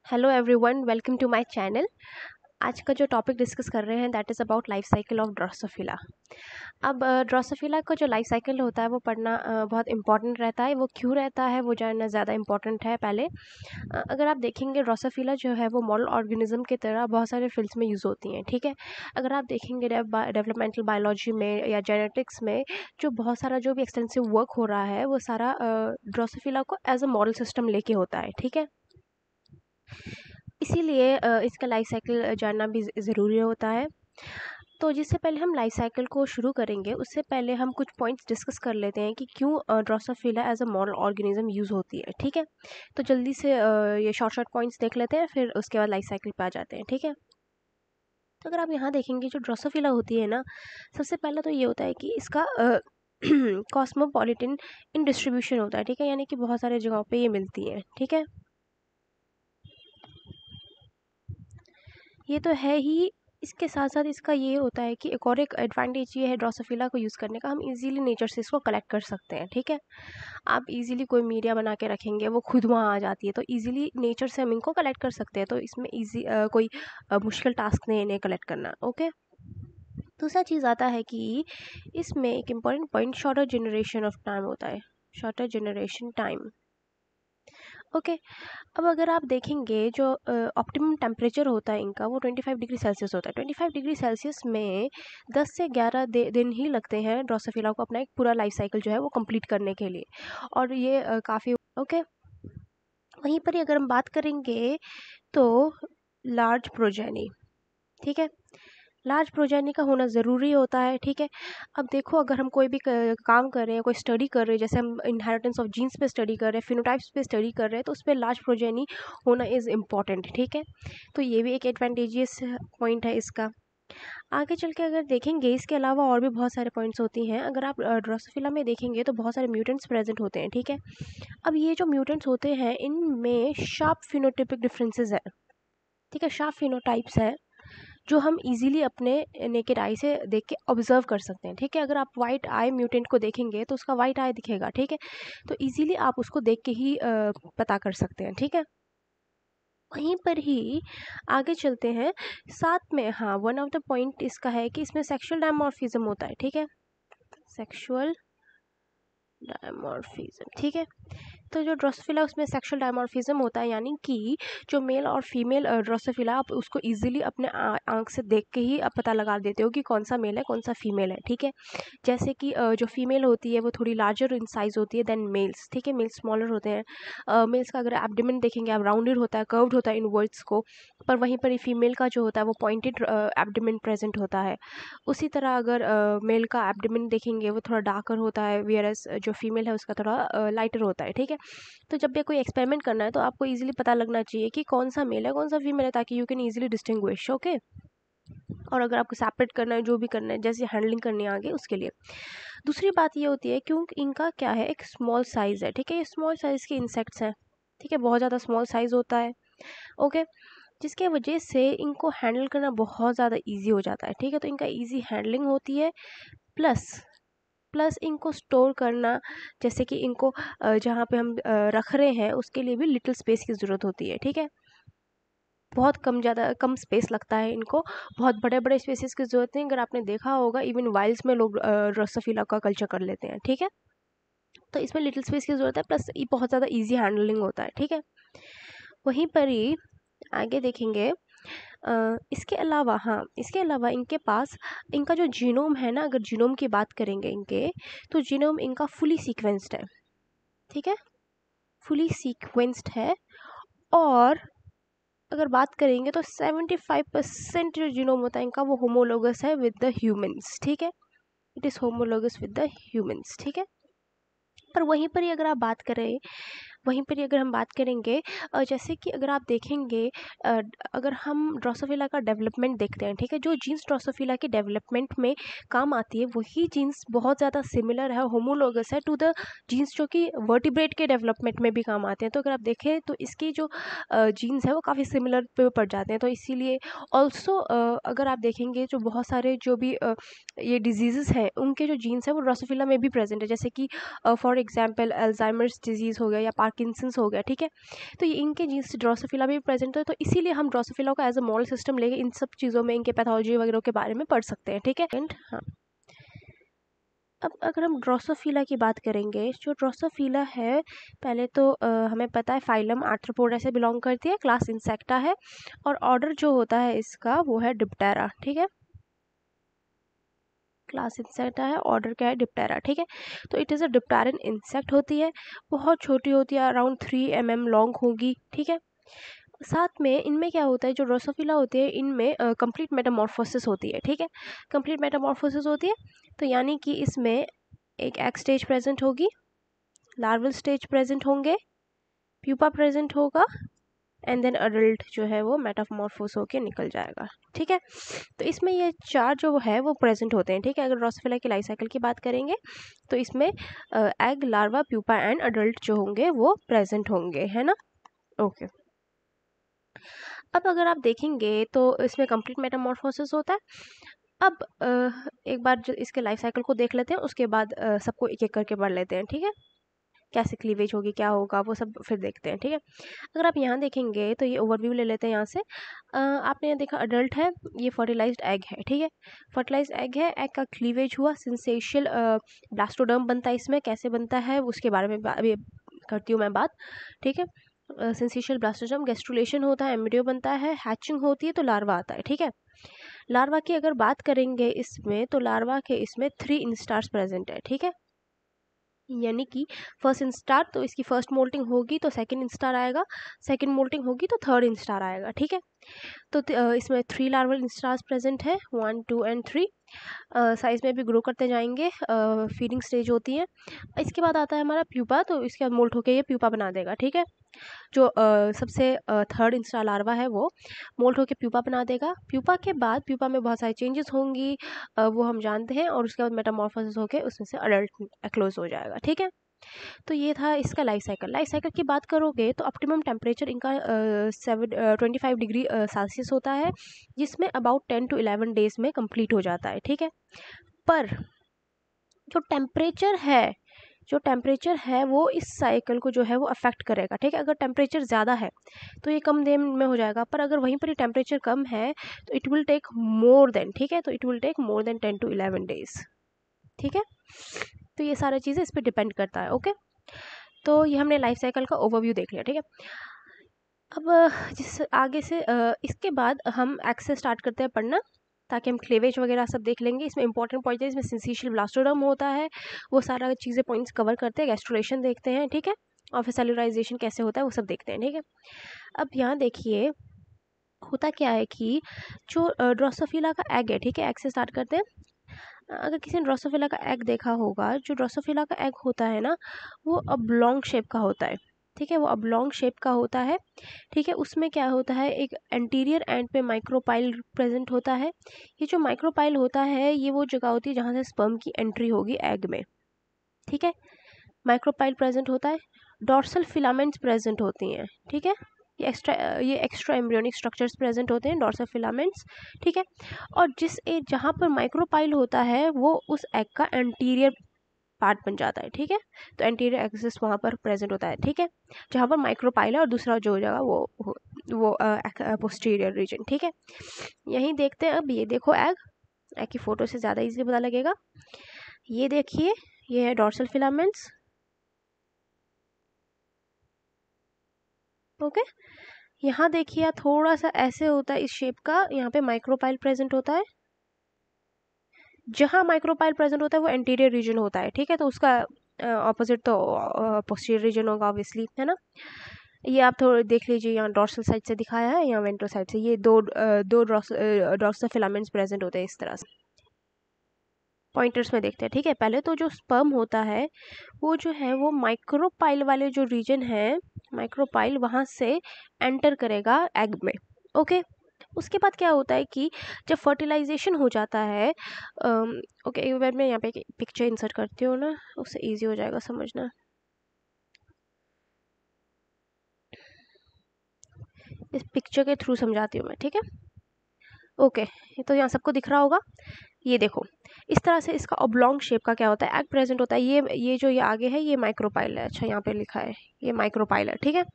Hello everyone, welcome to my channel. आज का जो टॉपिक डिस्कस कर रहे हैं that is about life cycle of drosophila. अब ड्रोसोफिला का जो लाइफ साइकिल होता है वो पढ़ना बहुत इंपॉर्टेंट रहता है। वो क्यों रहता है वो जानना ज़्यादा इंपॉर्टेंट है। पहले अगर आप देखेंगे ड्रोसोफिला जो है वो मॉडल ऑर्गेनिज्म की तरह बहुत सारे फील्ड्स में यूज़ होती हैं, ठीक है। अगर आप देखेंगे डेवलपमेंटल बायोलॉजी में या जेनेटिक्स में जो बहुत सारा जो भी एक्सटेंसिव वर्क हो रहा है वो सारा ड्रोसोफिला को एज अ मॉडल सिस्टम लेके होता है, ठीक है। इसीलिए इसका लाइफ साइकिल जानना भी ज़रूरी होता है। तो जिससे पहले हम लाइफ साइकिल को शुरू करेंगे उससे पहले हम कुछ पॉइंट्स डिस्कस कर लेते हैं कि क्यों drosophila as a model organism use होती है, ठीक है। तो जल्दी से ये शॉर्ट शॉर्ट पॉइंट्स देख लेते हैं, फिर उसके बाद लाइफ साइकिल पे आ जाते हैं, ठीक है। तो अगर आप यहाँ देखेंगे जो ड्रोसोफिला होती है ना, सबसे पहला तो ये होता है कि इसका कॉस्मोपॉलिटन इन डिस्ट्रीब्यूशन होता है, ठीक है। यानी कि बहुत सारे जगहों पे ये मिलती है, ठीक है। ये तो है ही। इसके साथ साथ इसका ये होता है कि एक एडवांटेज ये है ड्रोसोफिला को यूज़ करने का, हम इजीली नेचर से इसको कलेक्ट कर सकते हैं, ठीक है। आप इजीली कोई मीडिया बना के रखेंगे वो खुद वहाँ आ जाती है, तो इजीली नेचर से हम इनको कलेक्ट कर सकते हैं। तो इसमें कोई मुश्किल टास्क नहीं है इन्हें कलेक्ट करना, ओके। दूसरा चीज़ आता है कि इसमें एक important point shorter generation of time होता है, शॉर्टर जनरेशन टाइम, ओके। अब अगर आप देखेंगे जो ऑप्टिमम टेम्परेचर होता है इनका वो 25 डिग्री सेल्सियस होता है। 25 डिग्री सेल्सियस में 10 से 11 दिन ही लगते हैं ड्रोसोफिला को अपना एक पूरा लाइफ साइकिल जो है वो कंप्लीट करने के लिए, और ये काफ़ी ओके। वहीं पर ही अगर हम बात करेंगे तो लार्ज प्रोजेनी, ठीक है। लार्ज प्रोजेनी का होना ज़रूरी होता है, ठीक है। अब देखो अगर हम कोई भी काम कर रहे हैं, कोई स्टडी कर रहे हैं, जैसे हम इनहेरिटेंस ऑफ जीन्स पे स्टडी कर रहे हैं, फिनोटाइप्स पे स्टडी कर रहे हैं, तो उस पर लार्ज प्रोजेनी होना इज़ इम्पॉर्टेंट, ठीक है। तो ये भी एक एडवांटेजियस पॉइंट है इसका। आगे चल के अगर देखेंगे इसके अलावा और भी बहुत सारे पॉइंट्स होती हैं। अगर आप ड्रोसोफिला में देखेंगे तो बहुत सारे म्यूटेंट्स प्रेजेंट होते हैं, ठीक है। अब ये जो म्यूटेंट्स होते हैं इनमें शार्प फिनोटाइपिक डिफरेंसेस है, ठीक है। शार्प फिनोटाइप्स है जो हम इजीली अपने नेकेड आई से देख के ऑब्जर्व कर सकते हैं, ठीक है। अगर आप वाइट आई म्यूटेंट को देखेंगे तो उसका वाइट आई दिखेगा, ठीक है। तो इजीली आप उसको देख के ही पता कर सकते हैं, ठीक है। वहीं पर ही आगे चलते हैं। साथ में हाँ, वन ऑफ द पॉइंट इसका है कि इसमें सेक्सुअल डायमॉर्फिज्म होता है, ठीक है। सेक्सुअल डायमॉर्फिज्म, ठीक है। तो जो ड्रोसोफिला उसमें सेक्सुअल डायमॉर्फिज्म होता है, यानी कि जो मेल और फीमेल ड्रोसोफिला आप उसको इजीली अपने आंख से देख के ही आप पता लगा देते हो कि कौन सा मेल है कौन सा फीमेल है, ठीक है। जैसे कि जो फीमेल होती है वो थोड़ी लार्जर इन साइज होती है देन मेल्स, ठीक है। मेल्स स्मॉलर होते हैं। मेल्स का अगर एब्डोमेन देखेंगे आप राउंडेड होता है, कर्व्ड होता है इन वर्ड्स को, पर वहीं पर ही फीमेल का जो होता है वो पॉइंटेड एब्डोमेन प्रेजेंट होता है। उसी तरह अगर मेल का एब्डोमेन देखेंगे वो थोड़ा डार्कर होता है, वेयरएस जो फीमेल है उसका थोड़ा लाइटर होता है, ठीक है। तो जब भी कोई एक्सपेरिमेंट करना है तो आपको इजीली पता लगना चाहिए कि कौन सा मेल है कौन सा फीमेल है, ताकि you can easily distinguish, okay. और अगर आपको सेपरेट करना है, जो भी करना है, जैसे हैंडलिंग करनी है आगे उसके लिए। दूसरी बात ये होती है क्योंकि इनका क्या है, एक स्मॉल साइज है, ठीक है। ये स्मॉल साइज के इंसेक्ट्स हैं, ठीक है। बहुत ज़्यादा स्मॉल साइज होता है, ओके। जिसके वजह से इनको हैंडल करना बहुत ज़्यादा ईजी हो जाता है, ठीक है। तो इनका ईजी हैंडलिंग होती है, प्लस प्लस इनको स्टोर करना, जैसे कि इनको जहाँ पे हम रख रहे हैं उसके लिए भी लिटिल स्पेस की ज़रूरत होती है, ठीक है। बहुत ज़्यादा कम स्पेस लगता है इनको, बहुत बड़े बड़े स्पेसेस की ज़रूरत नहीं। अगर आपने देखा होगा इवन वाइल्ड्स में लोग ड्रोसोफिला का कल्चर कर लेते हैं, ठीक है। तो इसमें लिटिल स्पेस की ज़रूरत है, प्लस ये बहुत ज़्यादा ईजी हैंडलिंग होता है, ठीक है। वहीं पर ही आगे देखेंगे इसके अलावा हाँ, इसके अलावा इनके पास इनका जो जीनोम है ना, अगर जीनोम की बात करेंगे इनके, तो जीनोम इनका फुली सीक्वेंस्ड है, ठीक है। फुली सीक्वेंस्ड है। और अगर बात करेंगे तो 75% जो जीनोम होता है इनका वो होमोलोगस है विद द ह्यूमंस, ठीक है। It is homologous with the humans, ठीक है। पर वहीं पर ही अगर आप बात करें, वहीं पर ही अगर हम बात करेंगे जैसे कि अगर आप देखेंगे अ, अगर हम ड्रोसोफिला का डेवलपमेंट देखते हैं, ठीक है। जो जीन्स ड्रोसोफिला के डेवलपमेंट में काम आती है वही जीन्स बहुत ज़्यादा सिमिलर है, होमोलोगस है टू द जीन्स जो कि वर्टिब्रेट के डेवलपमेंट में भी काम आते हैं। तो अगर आप देखें तो इसकी जो जीन्स है वो काफ़ी सिमिलर पे पड़ जाते हैं। तो इसीलिए ऑल्सो अगर आप देखेंगे जो बहुत सारे जो भी ये डिजीज़ हैं उनके जो जीन्स हैं वो ड्रोसोफिला में भी प्रेजेंट है, जैसे कि फॉर एग्जांपल अल्जाइमर्स डिजीज़ हो गया या पार्किंसंस हो गया, ठीक है। तो ये इनके जीन्स ड्रोसोफिला में भी प्रेजेंट है, तो इसीलिए हम ड्रोसोफिला को एज अ मॉडल सिस्टम लेके इन सब चीज़ों में इनके पैथोलॉजी वगैरह के बारे में पढ़ सकते हैं, ठीक है। एंड हाँ, अब अगर हम ड्रोसोफिला की बात करेंगे, जो ड्रोसोफिला है पहले तो हमें पता है फाइलम आर्थ्रोपोडा से बिलोंग करती है, क्लास इंसेक्टा है, और ऑर्डर जो होता है इसका वो है डिप्टेरा, ठीक है। क्लास इंसेक्टा है, ऑर्डर क्या है, डिप्टेरा, ठीक है। तो इट इज़ अ डिप्टेरियन इंसेक्ट होती है, बहुत छोटी होती है, अराउंड 3 mm लॉन्ग होगी, ठीक है। साथ में इनमें क्या होता है, जो ड्रोसोफिला होती है इनमें कंप्लीट मेटामॉर्फोसिस होती है, ठीक है। कंप्लीट मेटामॉर्फोसिस होती है, तो यानी कि इसमें एक एग स्टेज प्रेजेंट होगी, लार्वल स्टेज प्रेजेंट होंगे, प्यूपा प्रेजेंट होगा, एंड देन अडल्ट जो है वो मेटामॉर्फोस होके निकल जाएगा, ठीक है। तो इसमें ये चार जो है वो प्रेजेंट होते हैं, ठीक है। अगर ड्रोसोफिला की लाइफ साइकिल की बात करेंगे तो इसमें egg, larva, pupa and adult जो होंगे वो प्रेजेंट होंगे, है ना। ओके, अब अगर आप देखेंगे तो इसमें कंप्लीट मेटामॉर्फोसिस होता है। अब एक बार जो इसके लाइफ साइकिल को देख लेते हैं, उसके बाद सबको एक एक करके पढ़ लेते हैं, ठीक है। कैसे क्लीवेज होगी, क्या होगा, वो सब फिर देखते हैं, ठीक है। अगर आप यहाँ देखेंगे तो ये ओवरव्यू ले लेते हैं यहाँ से। आपने यहाँ देखा अडल्ट है, ये फर्टिलाइज्ड एग है, ठीक है। फर्टिलाइज्ड एग है, एग का क्लीवेज हुआ, सिंसेशियल ब्लास्टोडर्म बनता है, इसमें कैसे बनता है उसके बारे में अभी करती हूँ मैं बात, ठीक है। सिंसेशियल ब्लास्टोडर्म, गैस्ट्रुलेशन होता है, एम्ब्रियो बनता है, हैचिंग होती है, तो लार्वा आता है, ठीक है। लार्वा की अगर बात करेंगे इसमें, तो लार्वा के इसमें 3 इंस्टार्स प्रेजेंट है, ठीक है। यानी कि फर्स्ट इंस्टार, तो इसकी फर्स्ट मोल्टिंग होगी तो सेकंड इंस्टार आएगा, सेकंड मोल्टिंग होगी तो थर्ड इंस्टार आएगा, ठीक है। तो इसमें 3 लार्वल इंस्टार्स प्रेजेंट है, 1, 2 एंड 3। साइज में भी ग्रो करते जाएंगे, फीडिंग स्टेज होती है। इसके बाद आता है हमारा प्यूपा, तो इसके बाद मोल्ट होकर ये प्यूपा बना देगा, ठीक है। जो सबसे थर्ड इंस्टा लार्वा है वो मोल्ट होकर प्यूपा बना देगा। प्यूपा के बाद प्यूपा में बहुत सारी चेंजेस होंगी, वो हम जानते हैं, और उसके बाद मेटामॉर्फोसिस होकर उसमें से अडल्ट एक्लोज हो जाएगा, ठीक है। तो ये था इसका लाइफ साइकिल। लाइफ साइकिल की बात करोगे तो ऑप्टिमम टेम्परेचर इनका 25 डिग्री सेल्सियस होता है, जिसमें अबाउट 10 to 11 डेज में कंप्लीट हो जाता है, ठीक है। पर जो टेम्परेचर है, जो टेम्परेचर है वो इस साइकिल को जो है वो अफेक्ट करेगा, ठीक है। अगर टेम्परेचर ज़्यादा है तो ये कम देर में हो जाएगा, पर अगर वहीं पर ही टेम्परेचर कम है तो it will take more than, ठीक है। तो it will take more than 10 to 11 days, ठीक है। तो ये सारी चीज़ें इस पर डिपेंड करता है, ओके। तो ये हमने लाइफ साइकिल का ओवरव्यू देख लिया, ठीक है। अब जिस आगे से इसके बाद हम एक्स से स्टार्ट करते हैं पढ़ना, ताकि हम क्लेवेज वगैरह सब देख लेंगे। इसमें इंपॉर्टेंट पॉइंट है, इसमें सिंसिशियल ब्लास्टोडर्म होता है, वो सारा चीज़ें पॉइंट्स कवर करते हैं, गैस्ट्रुलेशन देखते हैं, ठीक है। और फिर सेलुलाइजेशन कैसे होता है वो सब देखते हैं, ठीक है। अब यहाँ देखिए होता क्या है कि जो ड्रोसोफिला का एग है, ठीक है, एग से स्टार्ट करते हैं। अगर किसी ने ड्रोसोफिला का एग देखा होगा, जो ड्रोसोफिला का एग होता है ना वो ऑब्लॉन्ग शेप का होता है, ठीक है। वो ऑब्लॉन्ग शेप का होता है, ठीक है। उसमें क्या होता है, एक एंटीरियर एंड पे माइक्रोपाइल प्रेजेंट होता है। ये जो माइक्रोपाइल होता है ये वो जगह होती है जहाँ से स्पर्म की एंट्री होगी एग में, ठीक है। माइक्रोपाइल प्रेजेंट होता है, डॉर्सल फिलामेंट्स प्रेजेंट होती हैं, ठीक है। ये एक्स्ट्रा एम्ब्रियोनिक स्ट्रक्चर्स प्रेजेंट होते हैं, डॉर्सल फिलामेंट्स, ठीक है। और जिस एज जहाँ पर माइक्रोपाइल होता है वो उस एग का एंटीरियर पार्ट बन जाता है, ठीक है। तो एंटीरियर एक्सिस वहाँ पर प्रेजेंट होता है, ठीक है, जहाँ पर माइक्रोपाइल है, और दूसरा जो जगह वो पोस्टीरियर रीजन, ठीक है। यहीं देखते हैं। अब ये देखो एग, एग की फोटो से ज़्यादा इजीली पता लगेगा। ये देखिए, ये है डॉर्सल फिलामेंट्स, ओके। यहाँ देखिए थोड़ा सा ऐसे होता है इस शेप का, यहाँ पे माइक्रोपाइल प्रेजेंट होता है। जहाँ माइक्रोपाइल प्रेजेंट होता है वो एंटीरियर रीजन होता है, ठीक है। तो उसका ऑपोजिट तो पोस्टीरियर रीजन होगा ऑब्वियसली, है ना। ये आप थोड़ा देख लीजिए, यहाँ डॉर्सल साइड से दिखाया है, यहाँ वेंट्रल साइड से, ये दो डॉर्सल फिलामेंट्स प्रेजेंट होते हैं इस तरह से। पॉइंटर्स में देखते हैं, ठीक है। पहले तो जो स्पर्म होता है वो जो है वो माइक्रोपाइल वाले जो रीजन है, माइक्रोपाइल वहाँ से एंटर करेगा एग में, ओके। उसके बाद क्या होता है कि जब फर्टिलाइजेशन हो जाता है, ओके, एक बार मैं यहाँ पे पिक्चर इंसर्ट करती हूँ ना, उससे इजी हो जाएगा समझना। इस पिक्चर के थ्रू समझाती हूँ मैं, ठीक है। ओके, तो यहाँ सबको दिख रहा होगा। ये देखो, इस तरह से इसका ऑब्लॉन्ग शेप का क्या होता है, एग प्रेजेंट होता है। ये जो ये आगे है ये माइक्रोपाइल है। अच्छा, यहाँ पे लिखा है ये माइक्रोपाइल है, ठीक है।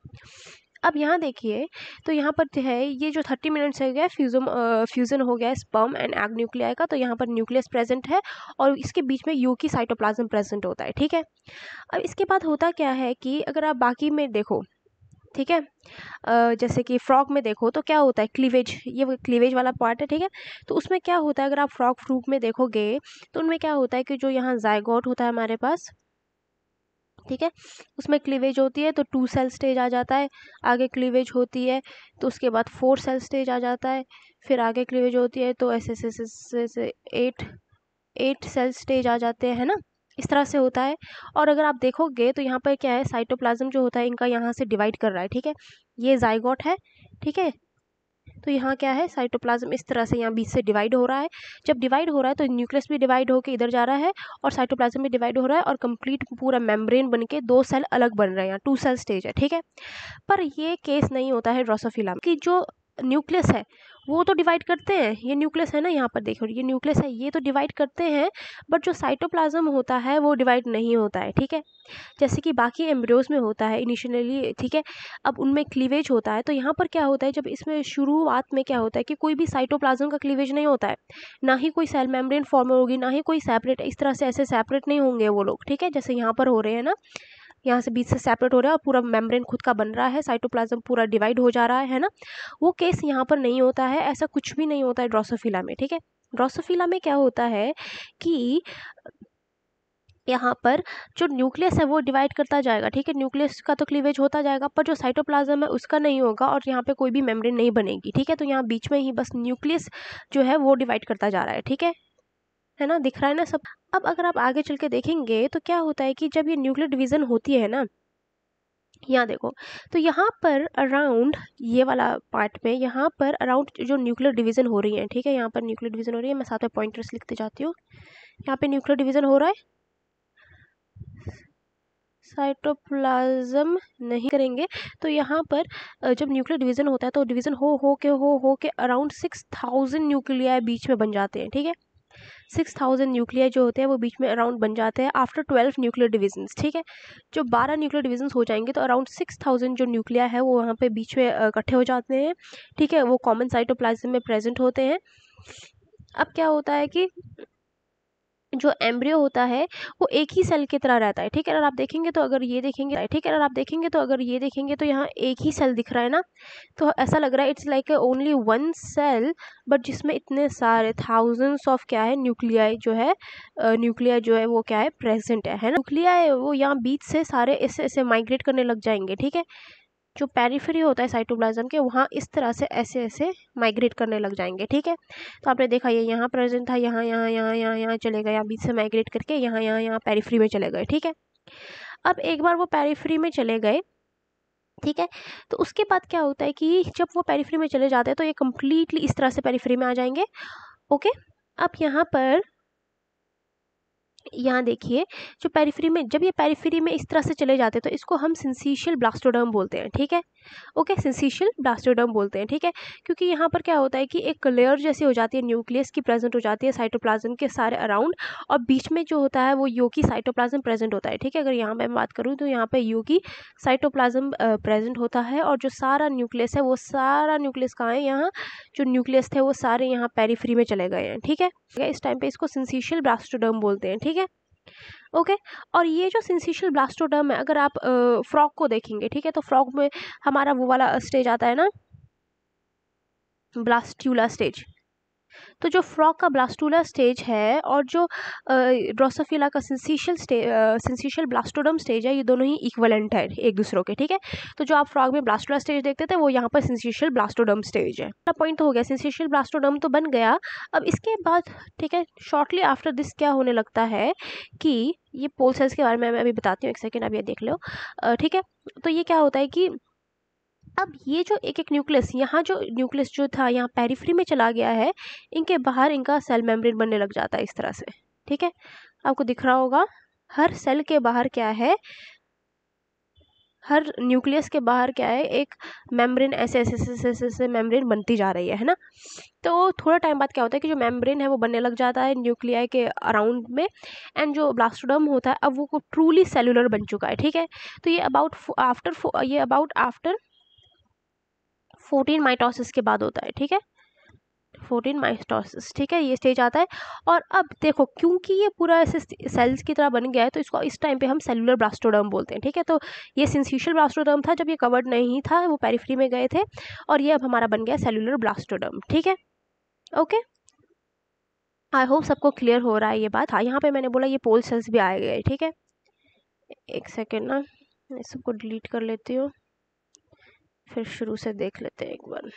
अब यहाँ देखिए, तो यहाँ पर जो है ये जो 30 मिनट्स हो गया फ्यूजन हो गया स्पर्म एंड एग न्यूक्लियाई का, तो यहाँ पर न्यूक्लियस प्रेजेंट है और इसके बीच में यूकी साइटोप्लाज्म प्रेजेंट होता है, ठीक है। अब इसके बाद होता क्या है कि अगर आप बाकी में देखो, ठीक है, जैसे कि फ्रॉग में देखो तो क्या होता है, क्लीवेज, ये वो क्लीवेज वाला पार्ट है, ठीक है। तो उसमें क्या होता है, अगर आप फ्रॉग फ्रूट में देखोगे तो उनमें क्या होता है कि जो यहाँ जायगोट होता है हमारे पास, ठीक है, उसमें क्लीवेज होती है तो 2 सेल स्टेज आ जाता है। आगे क्लीवेज होती है तो उसके बाद 4 सेल स्टेज आ जाता है। फिर आगे क्लीवेज होती है तो ऐसे ऐसे 8 सेल स्टेज आ जाते हैं ना, इस तरह से होता है। और अगर आप देखोगे तो यहाँ पर क्या है, साइटोप्लाज्म जो होता है इनका यहाँ से डिवाइड कर रहा है, ठीक है। ये जाइगोट है, ठीक है। तो यहाँ क्या है, साइटोप्लाज्म इस तरह से यहाँ बीच से डिवाइड हो रहा है। जब डिवाइड हो रहा है तो न्यूक्लियस भी डिवाइड होकर इधर जा रहा है और साइटोप्लाज्म भी डिवाइड हो रहा है और कंप्लीट पूरा मेम्ब्रेन बन के 2 सेल अलग बन रहे हैं, यहाँ 2 सेल स्टेज है, ठीक है। पर ये केस नहीं होता है ड्रोसोफिला में, कि जो न्यूक्लियस है वो तो डिवाइड करते हैं, ये न्यूक्लियस है ना, यहाँ पर देखो ये न्यूक्लियस है, ये तो डिवाइड करते हैं, बट जो साइटोप्लाज्म होता है वो डिवाइड नहीं होता है, ठीक है। जैसे कि बाकी एम्ब्रियोज में होता है इनिशियली, ठीक है। अब उनमें क्लीवेज होता है, तो यहाँ पर क्या होता है, जब इसमें शुरुआत में क्या होता है कि कोई भी साइटोप्लाज्म का क्लीवेज नहीं होता है, ना ही कोई सेल मेम्ब्रेन फॉर्म होगी, ना ही कोई सेपरेट, इस तरह से ऐसे सेपरेट नहीं होंगे वो लोग, ठीक है, जैसे यहाँ पर हो रहे हैं ना, यहाँ से बीच से सेपरेट हो रहा है और पूरा मेम्ब्रेन खुद का बन रहा है, साइटोप्लाज्म पूरा डिवाइड हो जा रहा है ना। वो केस यहाँ पर नहीं होता है, ऐसा कुछ भी नहीं होता है ड्रोसोफिला में, ठीक है। ड्रोसोफिला में क्या होता है कि यहाँ पर जो न्यूक्लियस है वो डिवाइड करता जाएगा, ठीक है, न्यूक्लियस का तो क्लीवेज होता जाएगा, पर जो साइटोप्लाज्म है उसका नहीं होगा और यहाँ पे कोई भी मेम्ब्रेन नहीं बनेगी, ठीक है। तो यहाँ बीच में ही बस न्यूक्लियस जो है वो डिवाइड करता जा रहा है, ठीक है ना, दिख रहा है ना सब। अब अगर आप आगे चल के देखेंगे तो क्या होता है कि जब ये न्यूक्लियर डिवीजन होती है ना, यहाँ देखो, तो यहाँ पर अराउंड ये वाला पार्ट में, यहाँ पर अराउंड जो न्यूक्लियर डिवीजन हो रही है, ठीक है, यहाँ पर न्यूक्लियर डिवीजन हो रही है, मैं साथ में पॉइंटर्स लिखते जाती हूँ। यहाँ पे न्यूक्लियर डिवीजन हो रहा है, साइटोप्लाज्म नहीं करेंगे तो यहाँ पर जब न्यूक्लियर डिवीजन होता है तो डिवीजन हो के अराउंड 6000 न्यूक्लियाई बीच में बन जाते हैं, ठीक है। 6000 न्यूक्लियाई जो होते हैं वो बीच में अराउंड बन जाते हैं आफ्टर 12 न्यूक्लियर डिविजन्स, ठीक है। जो 12 न्यूक्लियर डिविजन्स हो जाएंगे तो अराउंड 6000 जो न्यूक्लिया है वो वहाँ पे बीच में इकट्ठे हो जाते हैं, ठीक है, वो कॉमन साइटोप्लाज्म में प्रेजेंट होते हैं। अब क्या होता है कि जो एम्ब्रियो होता है वो एक ही सेल की तरह रहता है, ठीक है। अगर आप देखेंगे तो अगर ये देखेंगे, ठीक है, अगर आप देखेंगे तो अगर ये देखेंगे तो यहाँ एक ही सेल दिख रहा है ना, तो ऐसा लग रहा है it's like only one cell, but जिसमें इतने सारे थाउजेंड्स ऑफ क्या है न्यूक्लियाई जो है, न्यूक्लिया जो है वो क्या है प्रेजेंट है ना। न्यूक्लियाई वो यहाँ बीच से सारे ऐसे ऐसे माइग्रेट करने लग जाएंगे, ठीक है। जो पेरिफेरी होता है साइटोप्लाज्म के, वहाँ इस तरह से ऐसे ऐसे माइग्रेट करने लग जाएंगे, ठीक है। तो आपने देखा ये यहाँ प्रेजेंट था, यहाँ यहाँ यहाँ यहाँ यहाँ चले गए, यहाँ बीच से माइग्रेट करके यहाँ यहाँ यहाँ पेरिफेरी में चले गए, ठीक है। अब एक बार वो पेरिफेरी में चले गए, ठीक है, तो उसके बाद क्या होता है कि जब वो पेरिफेरी में चले जाते हैं तो ये कम्प्लीटली इस तरह से पेरिफेरी में आ जाएंगे, ओके। अब यहाँ पर यहाँ देखिए, जो पेरिफेरी में, जब ये पेरिफेरी में इस तरह से चले जाते हैं तो इसको हम सिंसिशियल ब्लास्टोडर्म बोलते हैं, ठीक है, ओके, सिंसिशियल ब्लास्टोडर्म बोलते हैं, ठीक है। क्योंकि यहाँ पर क्या होता है कि एक लेयर जैसी हो जाती है, न्यूक्लियस की प्रेजेंट हो जाती है साइटोप्लाज्म के सारे अराउंड, और बीच में जो होता है वो यूकी साइटोप्लाज्म प्रेजेंट होता है, ठीक है। अगर यहाँ मैं बात करूँ तो यहाँ पे यूकी साइटोप्लाज्म प्रेजेंट होता है और जो सारा न्यूक्लियस है वो सारा न्यूक्लियस कहाँ है, यहाँ जो न्यूक्लियस थे वो सारे यहाँ पेरिफेरी में चले गए हैं, ठीक है। इस टाइम पे इसको सिंसिशियल ब्लास्टोडर्म बोलते हैं, ठीक है, ओके। और ये जो सिंसिशियल ब्लास्टोडर्म है, अगर आप फ्रॉग को देखेंगे, ठीक है, तो फ्रॉग में हमारा वो वाला स्टेज आता है ना, ब्लास्ट्यूला स्टेज। तो जो फ्रॉग का ब्लास्टूला स्टेज है और जो ड्रोसोफिला का सिंसिशियल ब्लास्टोडर्म स्टेज है, ये दोनों ही इक्विवेलेंट है एक दूसरों के, ठीक है। तो जो आप फ्रॉग में ब्लास्टूला स्टेज देखते थे वो यहाँ पर सिंसिशियल ब्लास्टोडर्म स्टेज है। पॉइंट तो हो गया, सिंसिशियल ब्लास्टोडर्म तो बन गया। अब इसके बाद, ठीक है, शॉर्टली आफ्टर दिस क्या होने लगता है कि ये पोल सेल्स के बारे में मैं अभी बताती हूँ, एक सेकेंड आप ये देख लो, ठीक है। तो ये क्या होता है कि अब ये जो एक एक न्यूक्लियस, यहाँ जो न्यूक्लियस जो था यहाँ पेरिफेरी में चला गया है, इनके बाहर इनका सेल मेम्ब्रेन बनने लग जाता है इस तरह से, ठीक है। आपको दिख रहा होगा हर सेल के बाहर क्या है, हर न्यूक्लियस के बाहर क्या है, एक मेम्ब्रेन ऐसे ऐसे ऐसे ऐसे ऐसे मेम्ब्रेन बनती जा रही है ना। तो थोड़ा टाइम बाद क्या होता है कि जो मेम्ब्रेन है वो बनने लग जाता है न्यूक्लियाई के अराउंड में, एंड जो ब्लास्टोडर्म होता है अब वो ट्रूली सेलुलर बन चुका है, ठीक है। तो ये अबाउट आफ्टर 14 माइटोसिस के बाद होता है, ठीक है, 14 माइटोसिस, ठीक है, ये स्टेज आता है। और अब देखो क्योंकि ये पूरा ऐसे सेल्स की तरह बन गया है तो इसको इस टाइम पे हम सेलुलर ब्लास्टोडर्म बोलते हैं, ठीक है। तो ये सिंसिशियल ब्लास्टोडर्म था जब ये कवर्ड नहीं था, वो पेरिफेरी में गए थे, और ये अब हमारा बन गया सेलुलर ब्लास्टोडर्म, ठीक है। ओके, आई होप सबको क्लियर हो रहा है ये बात। हाँ, यहाँ पे मैंने बोला ये पोल सेल्स भी आए गए, ठीक है। एक सेकेंड ना, मैं सबको डिलीट कर लेती हूँ, फिर शुरू से देख लेते हैं एक बार।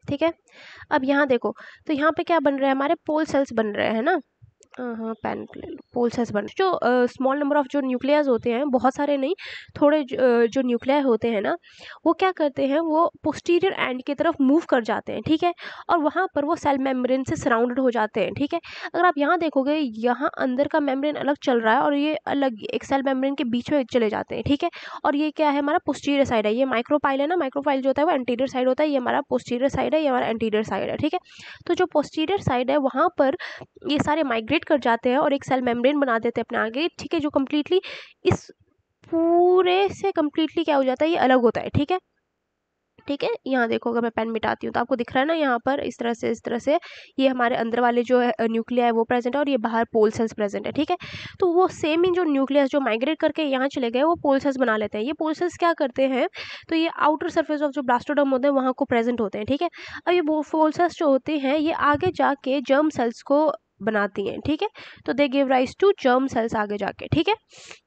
ठीक है। अब यहाँ देखो, तो यहाँ पे क्या बन रहा है, हमारे पोल सेल्स बन रहे हैं ना। हाँ, पोल सेल्स बन, जो स्मॉल नंबर ऑफ जो न्यूक्लियस होते हैं, बहुत सारे नहीं, थोड़े जो न्यूक्लियाई होते हैं ना, वो क्या करते हैं, वो पोस्टीरियर एंड की तरफ मूव कर जाते हैं, ठीक है। और वहाँ पर वो सेल मेम्ब्रेन से सराउंडेड हो जाते हैं, ठीक है। अगर आप यहाँ देखोगे, यहाँ अंदर का मेम्ब्रेन अलग चल रहा है और ये अलग एक सेल मेम्ब्रेन के बीच में चले जाते हैं, ठीक है। और ये क्या है, हमारा पोस्टीरियर साइड है, ये माइक्रोपाइल है ना, माइक्रोपाइल जो होता है वो एंटीरियर साइड होता है, ये हमारा पोस्टीरियर साइड है, ये हमारा एंटीरियर साइड है, ठीक है। तो जो पोस्टीरियर साइड है वहाँ पर ये सारे माइग्रेट कर जाते हैं और एक सेल मेम्ब्रेन बना देते हैं अपने आगे, ठीक है, जो कम्प्लीटली इस पूरे से कम्प्लीटली क्या हो जाता है, ये अलग होता है, ठीक है। ठीक है, यहाँ देखो, अगर मैं पेन मिटाती हूँ तो आपको दिख रहा है ना, यहाँ पर इस तरह से ये हमारे अंदर वाले जो है न्यूक्लिया है वो प्रेजेंट है, और ये बाहर पोल सेल्स प्रेजेंट है, ठीक है। तो वो सेम ही जो न्यूक्लियस जो माइग्रेट करके यहाँ चले गए वो पोल सेल्स बना लेते हैं। ये पोल सेल्स क्या करते हैं, तो ये आउटर सर्फेस ऑफ जो ब्लास्टोडर्म होते हैं वहाँ को प्रेजेंट होते हैं, ठीक है। अब ये पोल सेल्स जो होते हैं ये आगे जाके जर्म सेल्स को बनाती हैं, ठीक है। तो they give rise to germ cells आगे जाके, ठीक है।